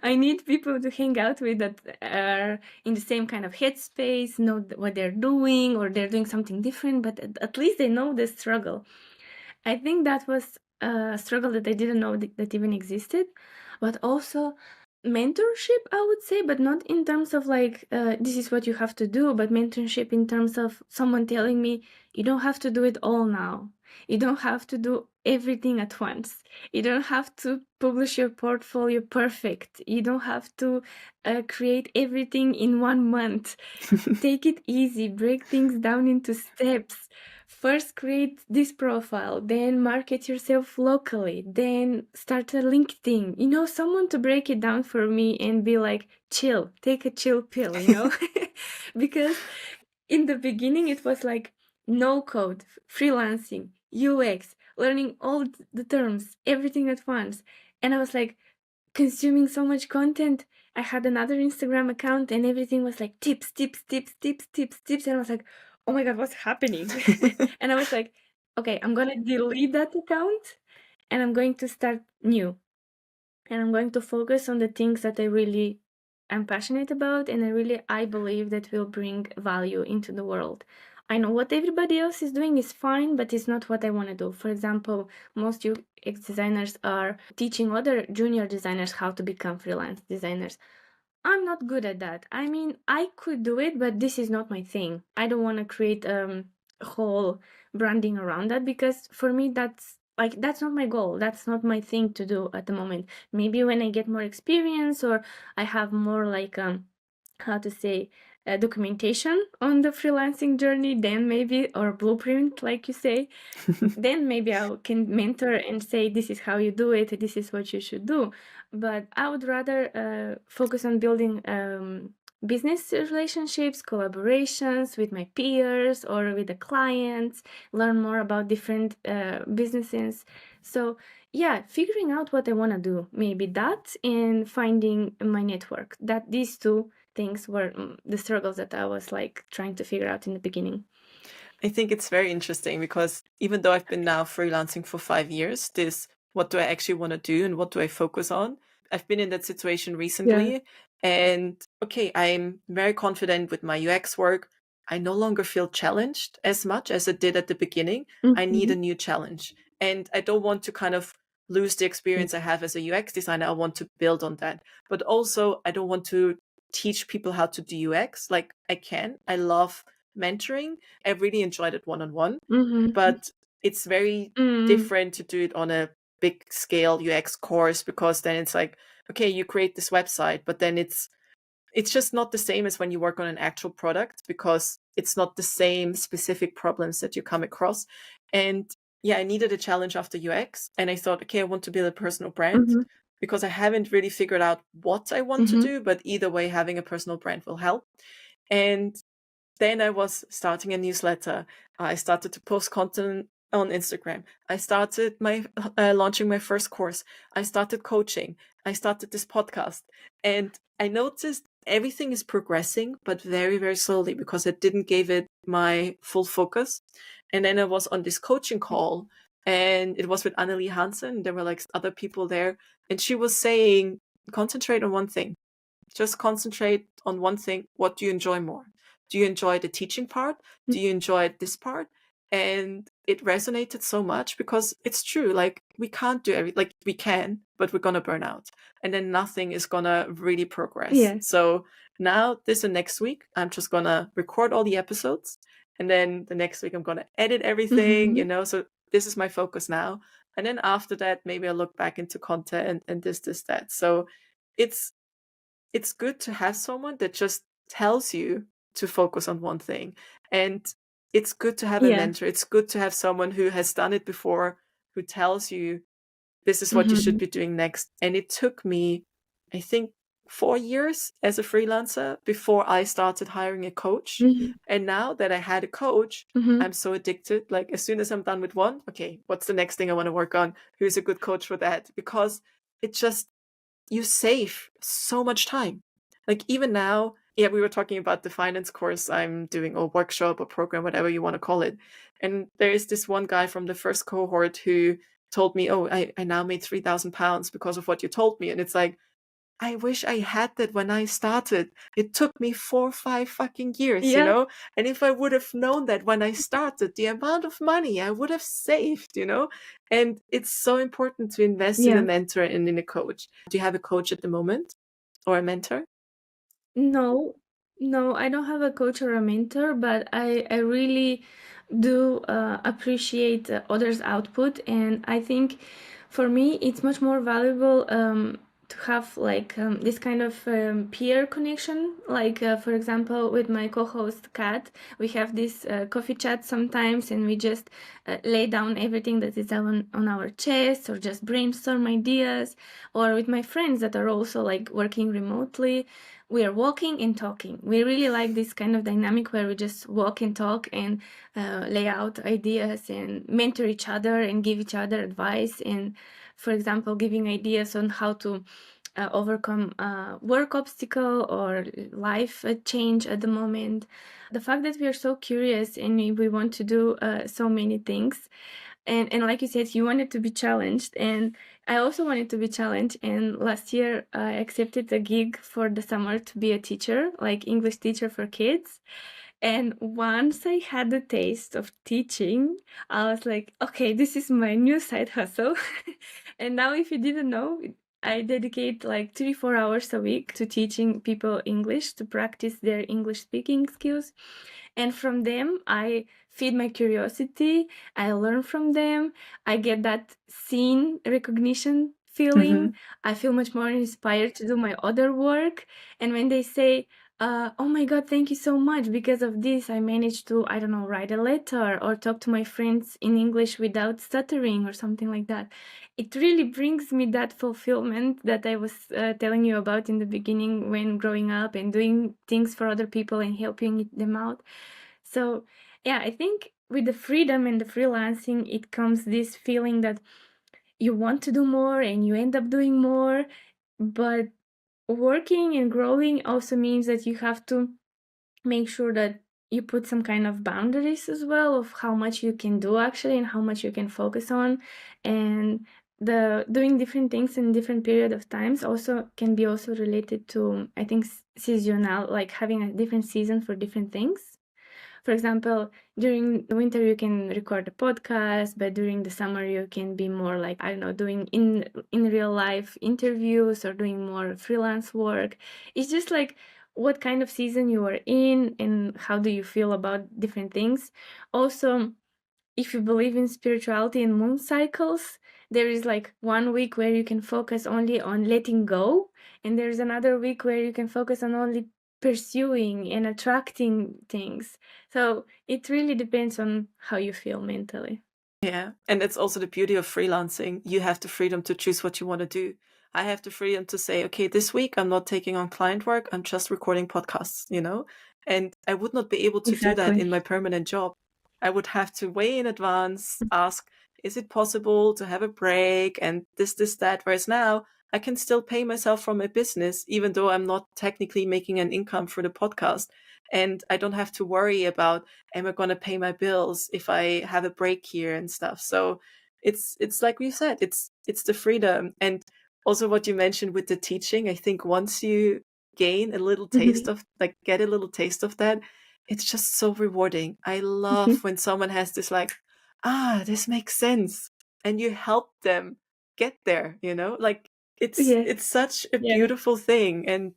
I need people to hang out with that are in the same kind of headspace, know what they're doing, or they're doing something different, but at least they know the struggle. I think that was a struggle that I didn't know that even existed, but also mentorship, I would say, but not in terms of like, this is what you have to do, but mentorship in terms of someone telling me, you don't have to do it all now. You don't have to do everything at once. You don't have to publish your portfolio perfect. You don't have to create everything in 1 month. Take it easy, break things down into steps. First, create this profile, then market yourself locally, then start a LinkedIn. Someone to break it down for me and be like, chill, take a chill pill. Because in the beginning, it was like no code, freelancing, UX, learning all the terms, everything at once. And I was like, consuming so much content. I had another Instagram account and everything was like tips, tips, tips, tips, tips, tips. And I was like, oh my God, what's happening? And I was like, okay, I'm going to delete that account and I'm going to start new. And I'm going to focus on the things that I really am passionate about and I believe that will bring value into the world. I know what everybody else is doing is fine, but it's not what I want to do. For example, most UX designers are teaching other junior designers how to become freelance designers. I'm not good at that. I mean, I could do it, but this is not my thing. I don't want to create a whole branding around that because for me, that's not my goal. That's not my thing to do at the moment. Maybe when I get more experience or I have more like how to say documentation on the freelancing journey, then maybe or blueprint, like you say, then maybe I can mentor and say, this is how you do it, this is what you should do. But I would rather focus on building business relationships, collaborations with my peers or with the clients, learn more about different businesses. So, yeah, figuring out what I want to do, maybe that, and finding my network. That these two things were the struggles that I was like trying to figure out in the beginning. I think it's very interesting because even though I've been now freelancing for 5 years, this what do I actually want to do and what do I focus on? I've been in that situation Yeah. recently. And okay, I'm very confident with my UX work. I no longer feel challenged as much as I did at the beginning. I need Mhm. a new challenge. And I don't want to kind of lose the Yeah. experience I have as a UX designer. I want to build on that. But also, I don't want to teach people how to do UX. Like I can. I love mentoring. I really enjoyed it one-on-one, Mhm. but it's very Mm. different to do it on a big scale UX course because then it's like, okay, you create this website, but then it's it's just not the same as when you work on an actual product, because it's not the same specific problems that you come across. And yeah, I needed a challenge after UX, and I thought, okay, I want to build a personal brand, because I haven't really figured out what I want to do, but either way, having a personal brand will help. And then I was starting a newsletter. I started to post content on Instagram. I started launching my first course. I started coaching. I started this podcast. And I noticed everything is progressing, but very, very slowly, because I didn't give it my full focus. And then I was on this coaching call, and it was with Annelie Hansen. There were like other people there. And she was saying, concentrate on one thing. Just concentrate on one thing. What do you enjoy more? Do you enjoy the teaching part? Do you enjoy this part? And it resonated so much, because it's true. Like, we can't do everything. Like, we can, but we're going to burn out. And then nothing is going to really progress. Yeah. So now, this and next week, I'm just going to record all the episodes. And then the next week, I'm going to edit everything, So this is my focus now. And then after that, maybe I'll look back into content and this, that. So it's good to have someone that just tells you to focus on one thing. And it's good to have a mentor. It's good to have someone who has done it before, who tells you this is what you should be doing next. And it took me, I think, 4 years as a freelancer before I started hiring a coach. And now that I had a coach, I'm so addicted. Like, as soon as I'm done with one, okay, what's the next thing I want to work on? Who's a good coach for that? Because it just, you save so much time. Like, even now, we were talking about the finance course I'm doing, or workshop or program, whatever you want to call it. And there is this one guy from the first cohort who told me, oh, I now made £3,000 because of what you told me. And it's like, I wish I had that when I started. It took me 4 or 5 fucking years, And if I would have known that when I started, the amount of money I would have saved, And it's so important to invest in a mentor and in a coach. Do you have a coach at the moment, or a mentor? No, I don't have a coach or a mentor, but I really do appreciate others' output, and I think for me it's much more valuable to have like this kind of peer connection. Like for example, with my co-host Kat, we have this coffee chat sometimes, and we just lay down everything that is on our chest, or just brainstorm ideas. Or with my friends that are also like working remotely, we are walking and talking. We really like this kind of dynamic where we just walk and talk and lay out ideas and mentor each other and give each other advice. And for example, giving ideas on how to overcome work obstacle or life change at the moment. The fact that we are so curious and we want to do so many things. And like you said, you wanted to be challenged, and I also wanted to be challenged. And last year, I accepted a gig for the summer to be a teacher, like English teacher for kids. And once I had the taste of teaching, I was like, okay, this is my new side hustle. And now, if you didn't know, I dedicate like 3-4 hours a week to teaching people English, to practice their English speaking skills. And from them, I feed my curiosity. I learn from them. I get that scene recognition feeling. I feel much more inspired to do my other work. And when they say, oh my God, thank you so much. Because of this, I managed to, I don't know, write a letter or talk to my friends in English without stuttering or something like that. It really brings me that fulfillment that I was telling you about in the beginning, when growing up and doing things for other people and helping them out. So yeah, I think with the freedom and the freelancing, it comes this feeling that you want to do more and you end up doing more. But working and growing also means that you have to make sure that you put some kind of boundaries as well of how much you can do actually and how much you can focus on. And the doing different things in different period of times also can be also related to, I think, seasonal, like having a different season for different things. For example, during the winter you can record a podcast, but during the summer you can be more like, I don't know, doing in real life interviews or doing more freelance work. It's just like what kind of season you are in and how do you feel about different things. Also, if you believe in spirituality and moon cycles, there is like 1 week where you can focus only on letting go, and there's another week where you can focus on only pursuing and attracting things. So it really depends on how you feel mentally. Yeah. And it's also the beauty of freelancing. You have the freedom to choose what you want to do. I have the freedom to say, okay, this week I'm not taking on client work. I'm just recording podcasts, and I would not be able to do that in my permanent job. I would have to way in advance ask, is it possible to have a break and this, that, whereas now I can still pay myself from my business, even though I'm not technically making an income for the podcast. And I don't have to worry about, am I going to pay my bills if I have a break here and stuff. So it's like we said, it's the freedom. And also what you mentioned with the teaching, I think once you gain a little taste of, like, get a little taste of that, it's just so rewarding. I love when someone has this like, this makes sense. And you help them get there, like it's such a beautiful thing. And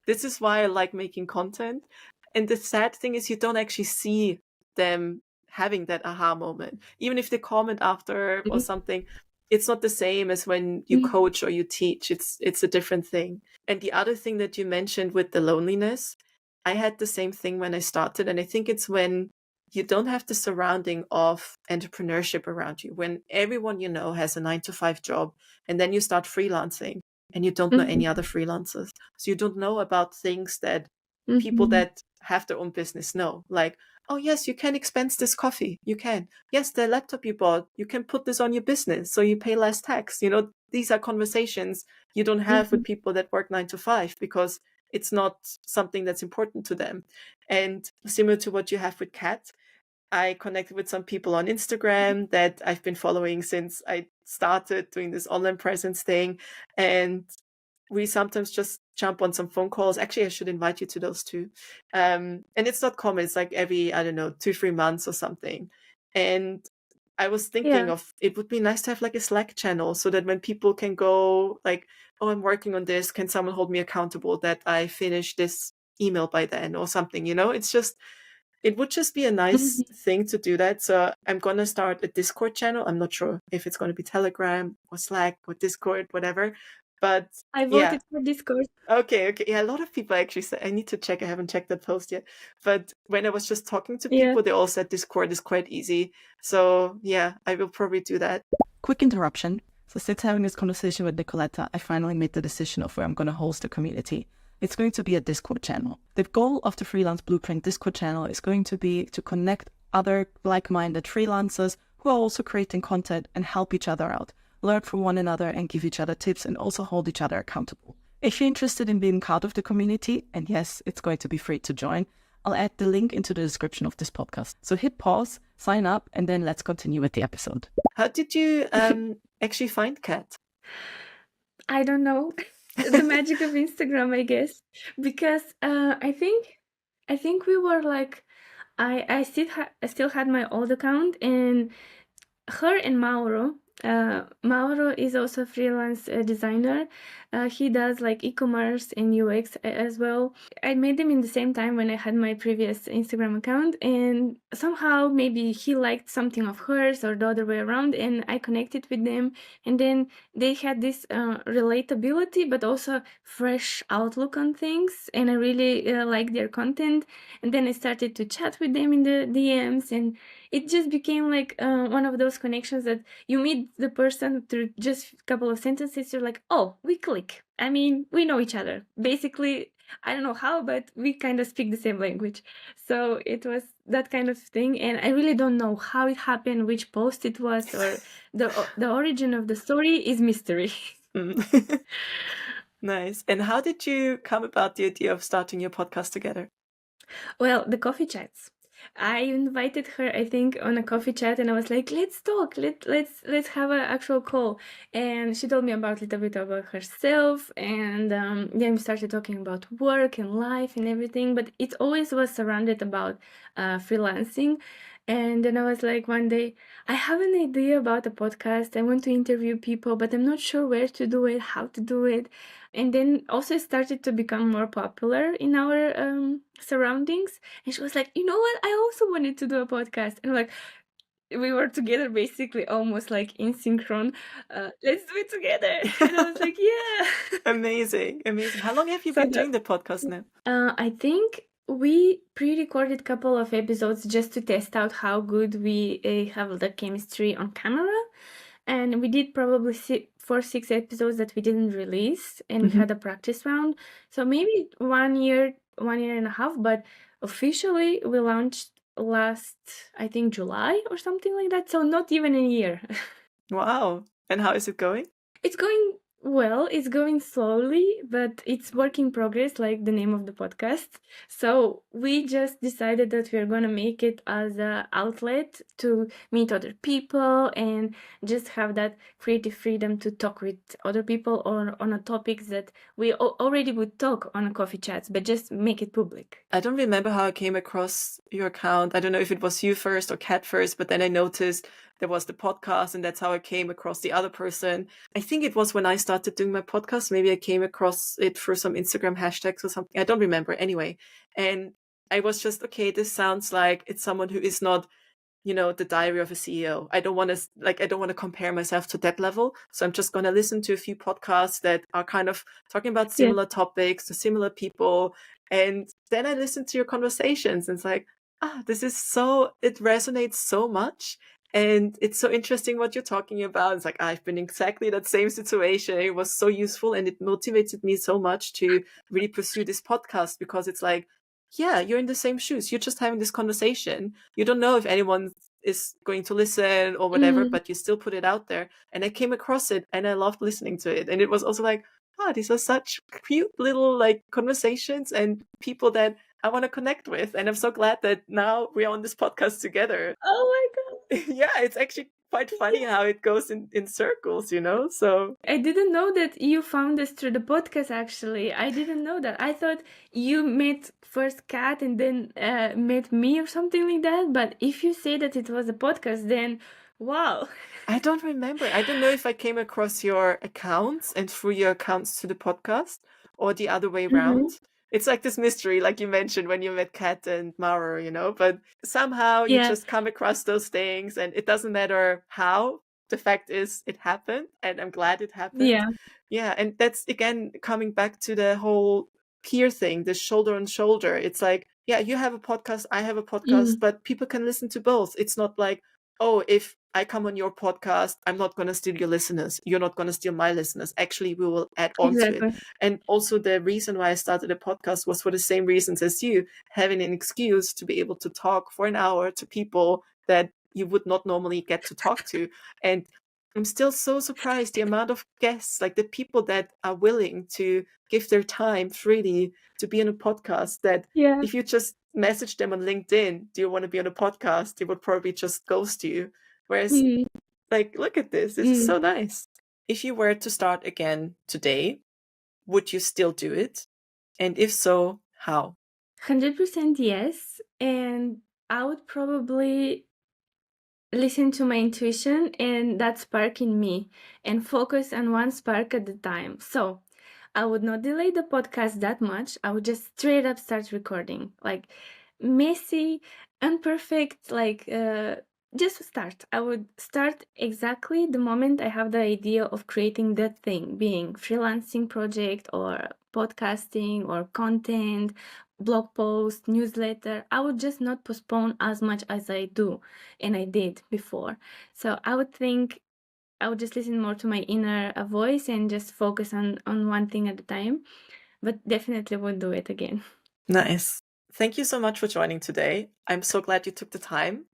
this is why I like making content. And the sad thing is you don't actually see them having that aha moment. Even if they comment after or something, it's not the same as when you coach or you teach. It's a different thing. And the other thing that you mentioned with the loneliness, I had the same thing when I started. And I think it's when you don't have the surrounding of entrepreneurship around you, when everyone you know has a 9-to-5 job, and then you start freelancing and you don't know any other freelancers. So you don't know about things that people that have their own business know, like, oh yes, you can expense this coffee. You can. Yes, the laptop you bought, you can put this on your business so you pay less tax. These are conversations you don't have with people that work 9-to-5 because it's not something that's important to them. And similar to what you have with Kat, I connected with some people on Instagram that I've been following since I started doing this online presence thing. And we sometimes just jump on some phone calls. Actually, I should invite you to those too. And it's not common. It's like every, 2-3 months or something. And I was thinking of, it would be nice to have like a Slack channel so that when people can go like, oh, I'm working on this. Can someone hold me accountable that I finish this email by then or something? It would just be a nice thing to do that. So I'm going to start a Discord channel. I'm not sure if it's going to be Telegram or Slack or Discord, whatever. But I voted for Discord. Okay. Yeah, a lot of people actually said, I need to check. I haven't checked that post yet. But when I was just talking to people, they all said Discord is quite easy. So yeah, I will probably do that. Quick interruption. So since having this conversation with Nikoleta, I finally made the decision of where I'm going to host the community. It's going to be a Discord channel. The goal of the Freelance Blueprint Discord channel is going to be to connect other like-minded freelancers who are also creating content and help each other out, learn from one another and give each other tips and also hold each other accountable. If you're interested in being part of the community, and yes, it's going to be free to join, I'll add the link into the description of this podcast. So hit pause, sign up, and then let's continue with the episode. How did you actually find Kat? I don't know. The magic of Instagram, I guess, because I think we were like, I still had my old account, and her and Mauro. Mauro is also a freelance designer. He does like e-commerce and UX as well. I made them in the same time when I had my previous Instagram account, and somehow maybe he liked something of hers or the other way around, and I connected with them. And then they had this relatability, but also fresh outlook on things, and I really liked their content. And then I started to chat with them in the DMs, and it just became like one of those connections that you meet the person through just a couple of sentences. You're like, oh, we click. I mean, we know each other. Basically, I don't know how, but we kind of speak the same language. So it was that kind of thing. And I really don't know how it happened, which post it was, or the origin of the story is mystery. Nice. And how did you come about the idea of starting your podcast together? Well, the coffee chats. I invited her, I think, on a coffee chat, and I was like, let's talk, let's have an actual call. And she told me about a little bit about herself, and then we started talking about work and life and everything, but it always was surrounded about freelancing. And then I was like, one day, I have an idea about a podcast. I want to interview people, but I'm not sure where to do it, how to do it. And then also started to become more popular in our surroundings. And she was like, you know what? I also wanted to do a podcast. And I'm like, we were together basically almost like in synchron. Let's do it together. And I was like, yeah. Amazing. How long have you So been doing the podcast now? I think we pre-recorded a couple of episodes just to test out how good we have the chemistry on camera. And we did probably 6 episodes that we didn't release, and we had a practice round. So maybe 1 year, 1.5 years, but officially we launched last, I think, July or something like that. So not even a year. Wow. And how is it going? It's going well. It's going slowly, but it's work in progress, like the name of the podcast. So we just decided that we're going to make it as an outlet to meet other people and just have that creative freedom to talk with other people on a topics that we already would talk on a coffee chats, but just make it public. I don't remember how I came across your account. I don't know if it was you first or Kat first, but then I noticed there was the podcast, and that's how I came across the other person. I think it was when I started doing my podcast. Maybe I came across it through some Instagram hashtags or something. I don't remember anyway. And I was just, okay, this sounds like it's someone who is not, the diary of a CEO. I don't want to compare myself to that level. So I'm just going to listen to a few podcasts that are kind of talking about similar topics to similar people. And then I listen to your conversations, and it's like, it resonates so much. And it's so interesting what you're talking about. It's like, I've been in exactly that same situation. It was so useful, and it motivated me so much to really pursue this podcast, because it's like, yeah, you're in the same shoes. You're just having this conversation. You don't know if anyone is going to listen or whatever, but you still put it out there. And I came across it, and I loved listening to it. And it was also like, these are such cute little conversations and people that I want to connect with. And I'm so glad that now we are on this podcast together. Oh my God. Yeah, it's actually quite funny how it goes in circles, so I didn't know that you found us through the podcast. Actually, I didn't know that. I thought you met first Kat and then met me or something like that. But if you say that it was a podcast, then wow. I don't remember. I don't know if I came across your accounts and through your accounts to the podcast, or the other way around. It's like this mystery, like you mentioned when you met Kat and Mayr, but somehow you just come across those things, and it doesn't matter how. The fact is, it happened, and I'm glad it happened. Yeah, and that's, again, coming back to the whole peer thing, the shoulder on shoulder. It's like, yeah, you have a podcast, I have a podcast, but people can listen to both. It's not like, oh, if I come on your podcast, I'm not going to steal your listeners. You're not going to steal my listeners. Actually, we will add on to it. And also the reason why I started a podcast was for the same reasons as you, having an excuse to be able to talk for an hour to people that you would not normally get to talk to. And I'm still so surprised the amount of guests, like the people that are willing to give their time freely to be on a podcast, that if you just message them on LinkedIn, do you want to be on a podcast? They would probably just ghost you. Whereas, look at this. This is so nice. If you were to start again today, would you still do it? And if so, how? 100% yes. And I would probably listen to my intuition and that spark in me and focus on one spark at a time. So I would not delay the podcast that much. I would just straight up start recording, like messy, imperfect, just start. I would start exactly the moment I have the idea of creating that thing, being freelancing project or podcasting or content, blog post, newsletter. I would just not postpone as much as I do and I did before. So I would think I would just listen more to my inner voice and just focus on one thing at a time, but definitely would do it again. Nice. Thank you so much for joining today. I'm so glad you took the time.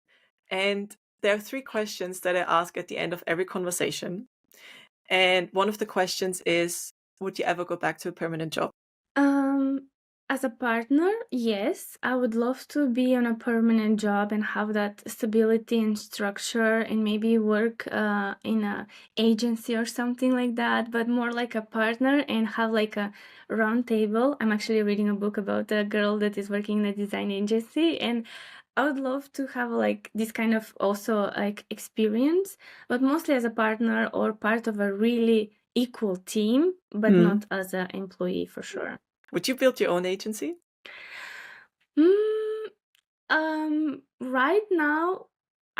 And there are 3 questions that I ask at the end of every conversation. And one of the questions is, would you ever go back to a permanent job? As a partner, yes, I would love to be on a permanent job and have that stability and structure and maybe work in a agency or something like that, but more like a partner and have like a round table. I'm actually reading a book about a girl that is working in a design agency, and I would love to have like this kind of also like experience, but mostly as a partner or part of a really equal team, but not as an employee for sure. Would you build your own agency? Right now,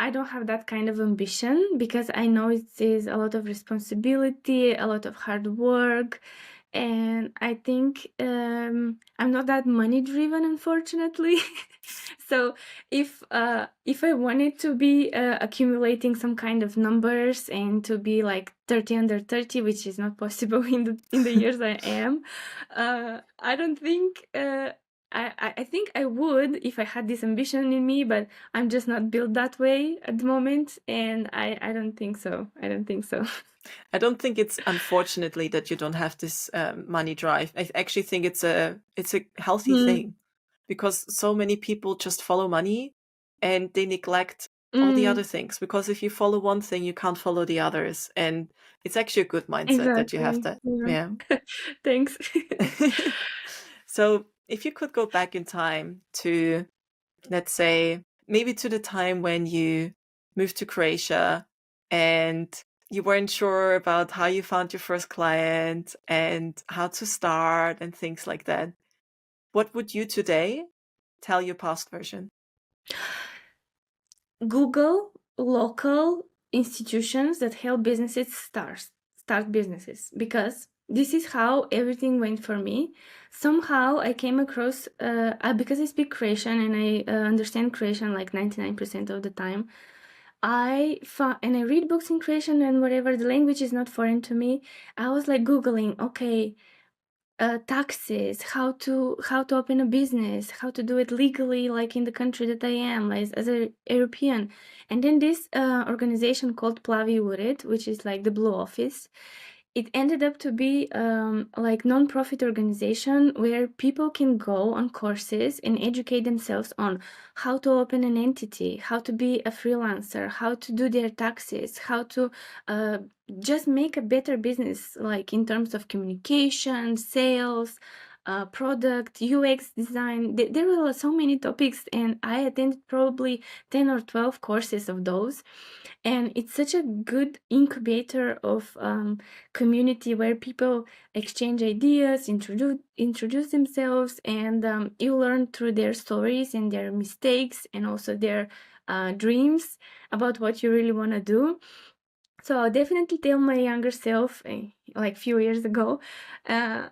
I don't have that kind of ambition because I know it is a lot of responsibility, a lot of hard work, and I think I'm not that money driven, unfortunately. So if I wanted to be accumulating some kind of numbers and to be like 30 under 30, which is not possible in the years I am, I don't think. I think I would if I had this ambition in me, but I'm just not built that way at the moment, and I don't think so. I don't think so. I don't think it's unfortunately that you don't have this money drive. I actually think it's a healthy Mm, thing, because so many people just follow money and they neglect all the other mm, things. Because if you follow one thing, you can't follow the others, and it's actually a good mindset that you have exactly. that. Yeah. Yeah. Thanks. So if you could go back in time to, let's say, maybe to the time when you moved to Croatia and you weren't sure about how you found your first client and how to start and things like that, what would you today tell your past version? Google local institutions that help businesses start businesses, because this is how everything went for me. Somehow I came across because I speak Croatian and I understand Croatian like 99% of the time. I found, and I read books in Croatian, and whatever, the language is not foreign to me. I was like Googling, okay, taxes, how to open a business, how to do it legally, like in the country that I am, like as a European. And then this organization called Plavi Ured, which is like the Blue Office, it ended up to be like non-profit organization where people can go on courses and educate themselves on how to open an entity, how to be a freelancer, how to do their taxes, how to uh, just make a better business, like in terms of communication, sales, product, UX design. There were so many topics, and I attended probably 10 or 12 courses of those. And it's such a good incubator of community where people exchange ideas, introduce themselves, and you learn through their stories and their mistakes and also their dreams about what you really want to do. So I'll definitely tell my younger self, like few years ago, uh,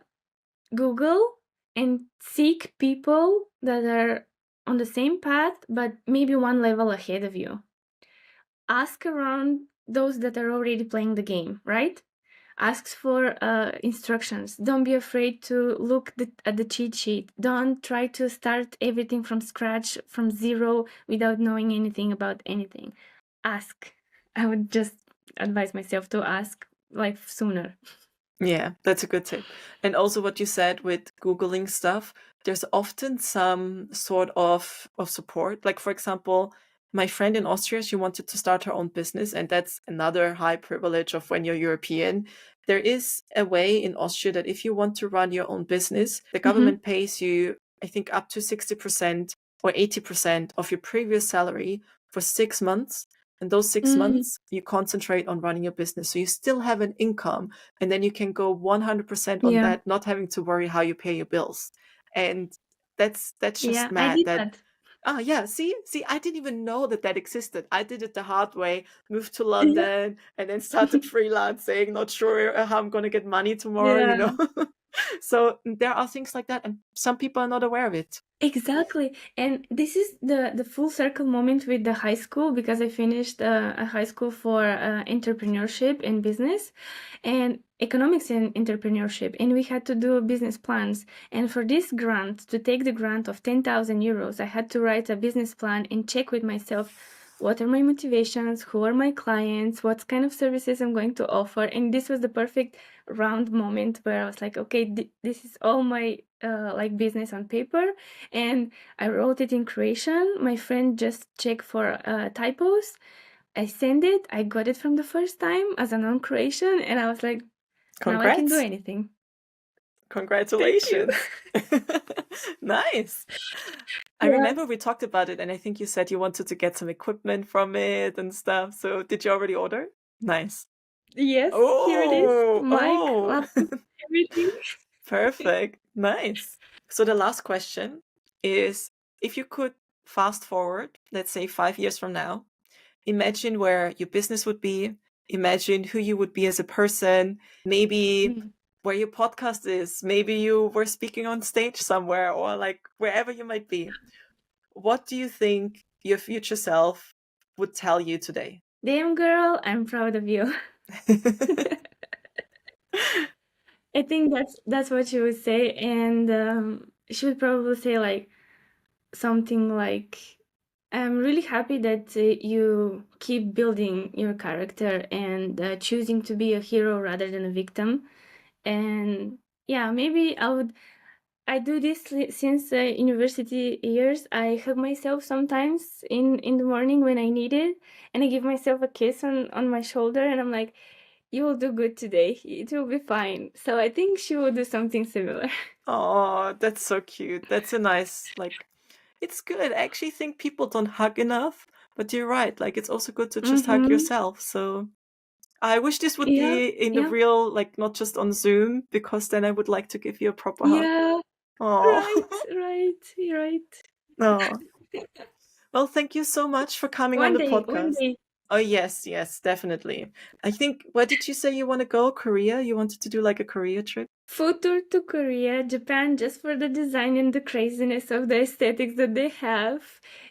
Google and seek people that are on the same path, but maybe one level ahead of you. Ask around those that are already playing the game, right? Asks for instructions. Don't be afraid to look at the cheat sheet. Don't try to start everything from scratch, from zero, without knowing anything about anything. Ask. I would just advise myself to ask like sooner. Yeah, that's a good tip. And also what you said with Googling stuff, there's often some sort of support. Like, for example, my friend in Austria, she wanted to start her own business, and that's another high privilege of when you're European. There is a way in Austria that if you want to run your own business, the government pays you, I think, up to 60% or 80% of your previous salary for 6 months. And those 6 months, you concentrate on running your business. So you still have an income, and then you can go 100% on Yeah, that, not having to worry how you pay your bills. And that's just yeah, I mad did that. that. Oh yeah, see, I didn't even know that existed. I did it the hard way, moved to Yeah, London, and then started freelancing, not sure how I'm going to get money tomorrow, yeah. So there are things like that, and some people are not aware of it. Exactly. And this is the full circle moment with the high school, because I finished a high school for entrepreneurship and business and economics and entrepreneurship. And we had to do business plans. And for this grant, to take the grant of 10,000 euros, I had to write a business plan and check with myself, what are my motivations, who are my clients, what kind of services I'm going to offer. And this was the perfect round moment where I was like, okay, this is all my like business on paper. And I wrote it in Croatian. My friend just checked for typos. I sent it. I got it from the first time as a non-Croatian, and I was like, now I can do Congrats. anything. Thank you. Congratulations. Nice. I Yeah. remember we talked about it, and I think you said you wanted to get some equipment from it and stuff. So did you already order? Nice. Yes, here it is. Oh, Mic, oh, laptop, everything. perfect. Nice. So the last question is, if you could fast forward, let's say 5 years from now, imagine where your business would be, imagine who you would be as a person, maybe where your podcast is, maybe you were speaking on stage somewhere, or like wherever you might be. What do you think your future self would tell you today? Damn girl, I'm proud of you. I think that's what she would say, and she would probably say like something like, I'm really happy that you keep building your character and choosing to be a hero rather than a victim. And yeah, maybe I do this since university years. I hug myself sometimes in the morning when I need it, and I give myself a kiss on my shoulder, and I'm like, you will do good today. It will be fine. So I think she will do something similar. Oh, that's so cute. That's a nice, like, it's good. I actually think people don't hug enough, but you're right. Like, it's also good to just hug yourself. So I wish this would be in the real, like, not just on Zoom, because then I would like to give you a proper hug. Yeah. Oh. Right. Oh. Well, thank you so much for coming on the podcast. One day. Oh, yes, definitely. I think, where did you say you want to go? Korea? You wanted to do like a Korea trip? Food tour to Korea, Japan, just for the design and the craziness of the aesthetics that they have.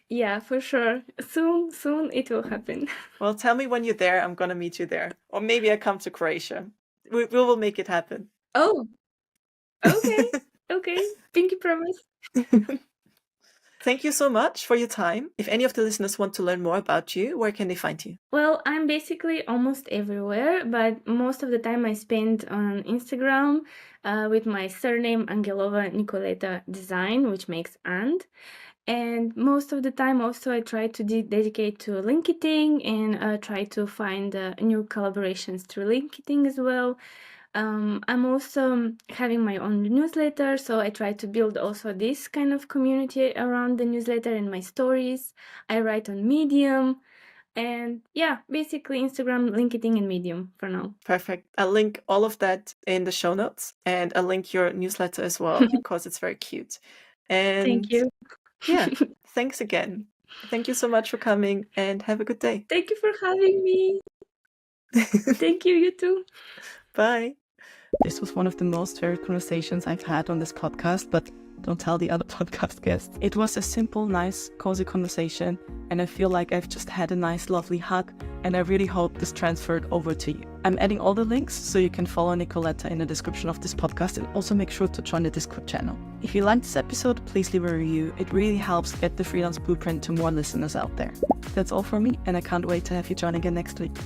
Yeah, for sure. Soon it will happen. Well, tell me when you're there. I'm going to meet you there. Or maybe I come to Croatia. We will make it happen. Oh, okay. Okay. Pinky promise. Thank you so much for your time. If any of the listeners want to learn more about you, where can they find you? Well, I'm basically almost everywhere, but most of the time I spend on Instagram with my surname Angelova Nikoleta Design, which makes and most of the time also I try to dedicate to LinkedIn and try to find new collaborations through LinkedIn as well. I'm also having my own newsletter, so I try to build also this kind of community around the newsletter and my stories. I write on Medium, and yeah, basically Instagram, LinkedIn, and Medium for now. Perfect. I'll link all of that in the show notes, and I'll link your newsletter as well, because it's very cute. And thank you. Yeah, thanks again. Thank you so much for coming, and have a good day. Thank you for having me. Thank you, you too. Bye. This was one of the most varied conversations I've had on this podcast, but don't tell the other podcast guests. It was a simple, nice, cozy conversation, and I feel like I've just had a nice, lovely hug, and I really hope this transferred over to you. I'm adding all the links so you can follow Nikoleta in the description of this podcast, and also make sure to join the Discord channel. If you liked this episode, please leave a review. It really helps get the Freelance Blueprint to more listeners out there. That's all from me, and I can't wait to have you join again next week.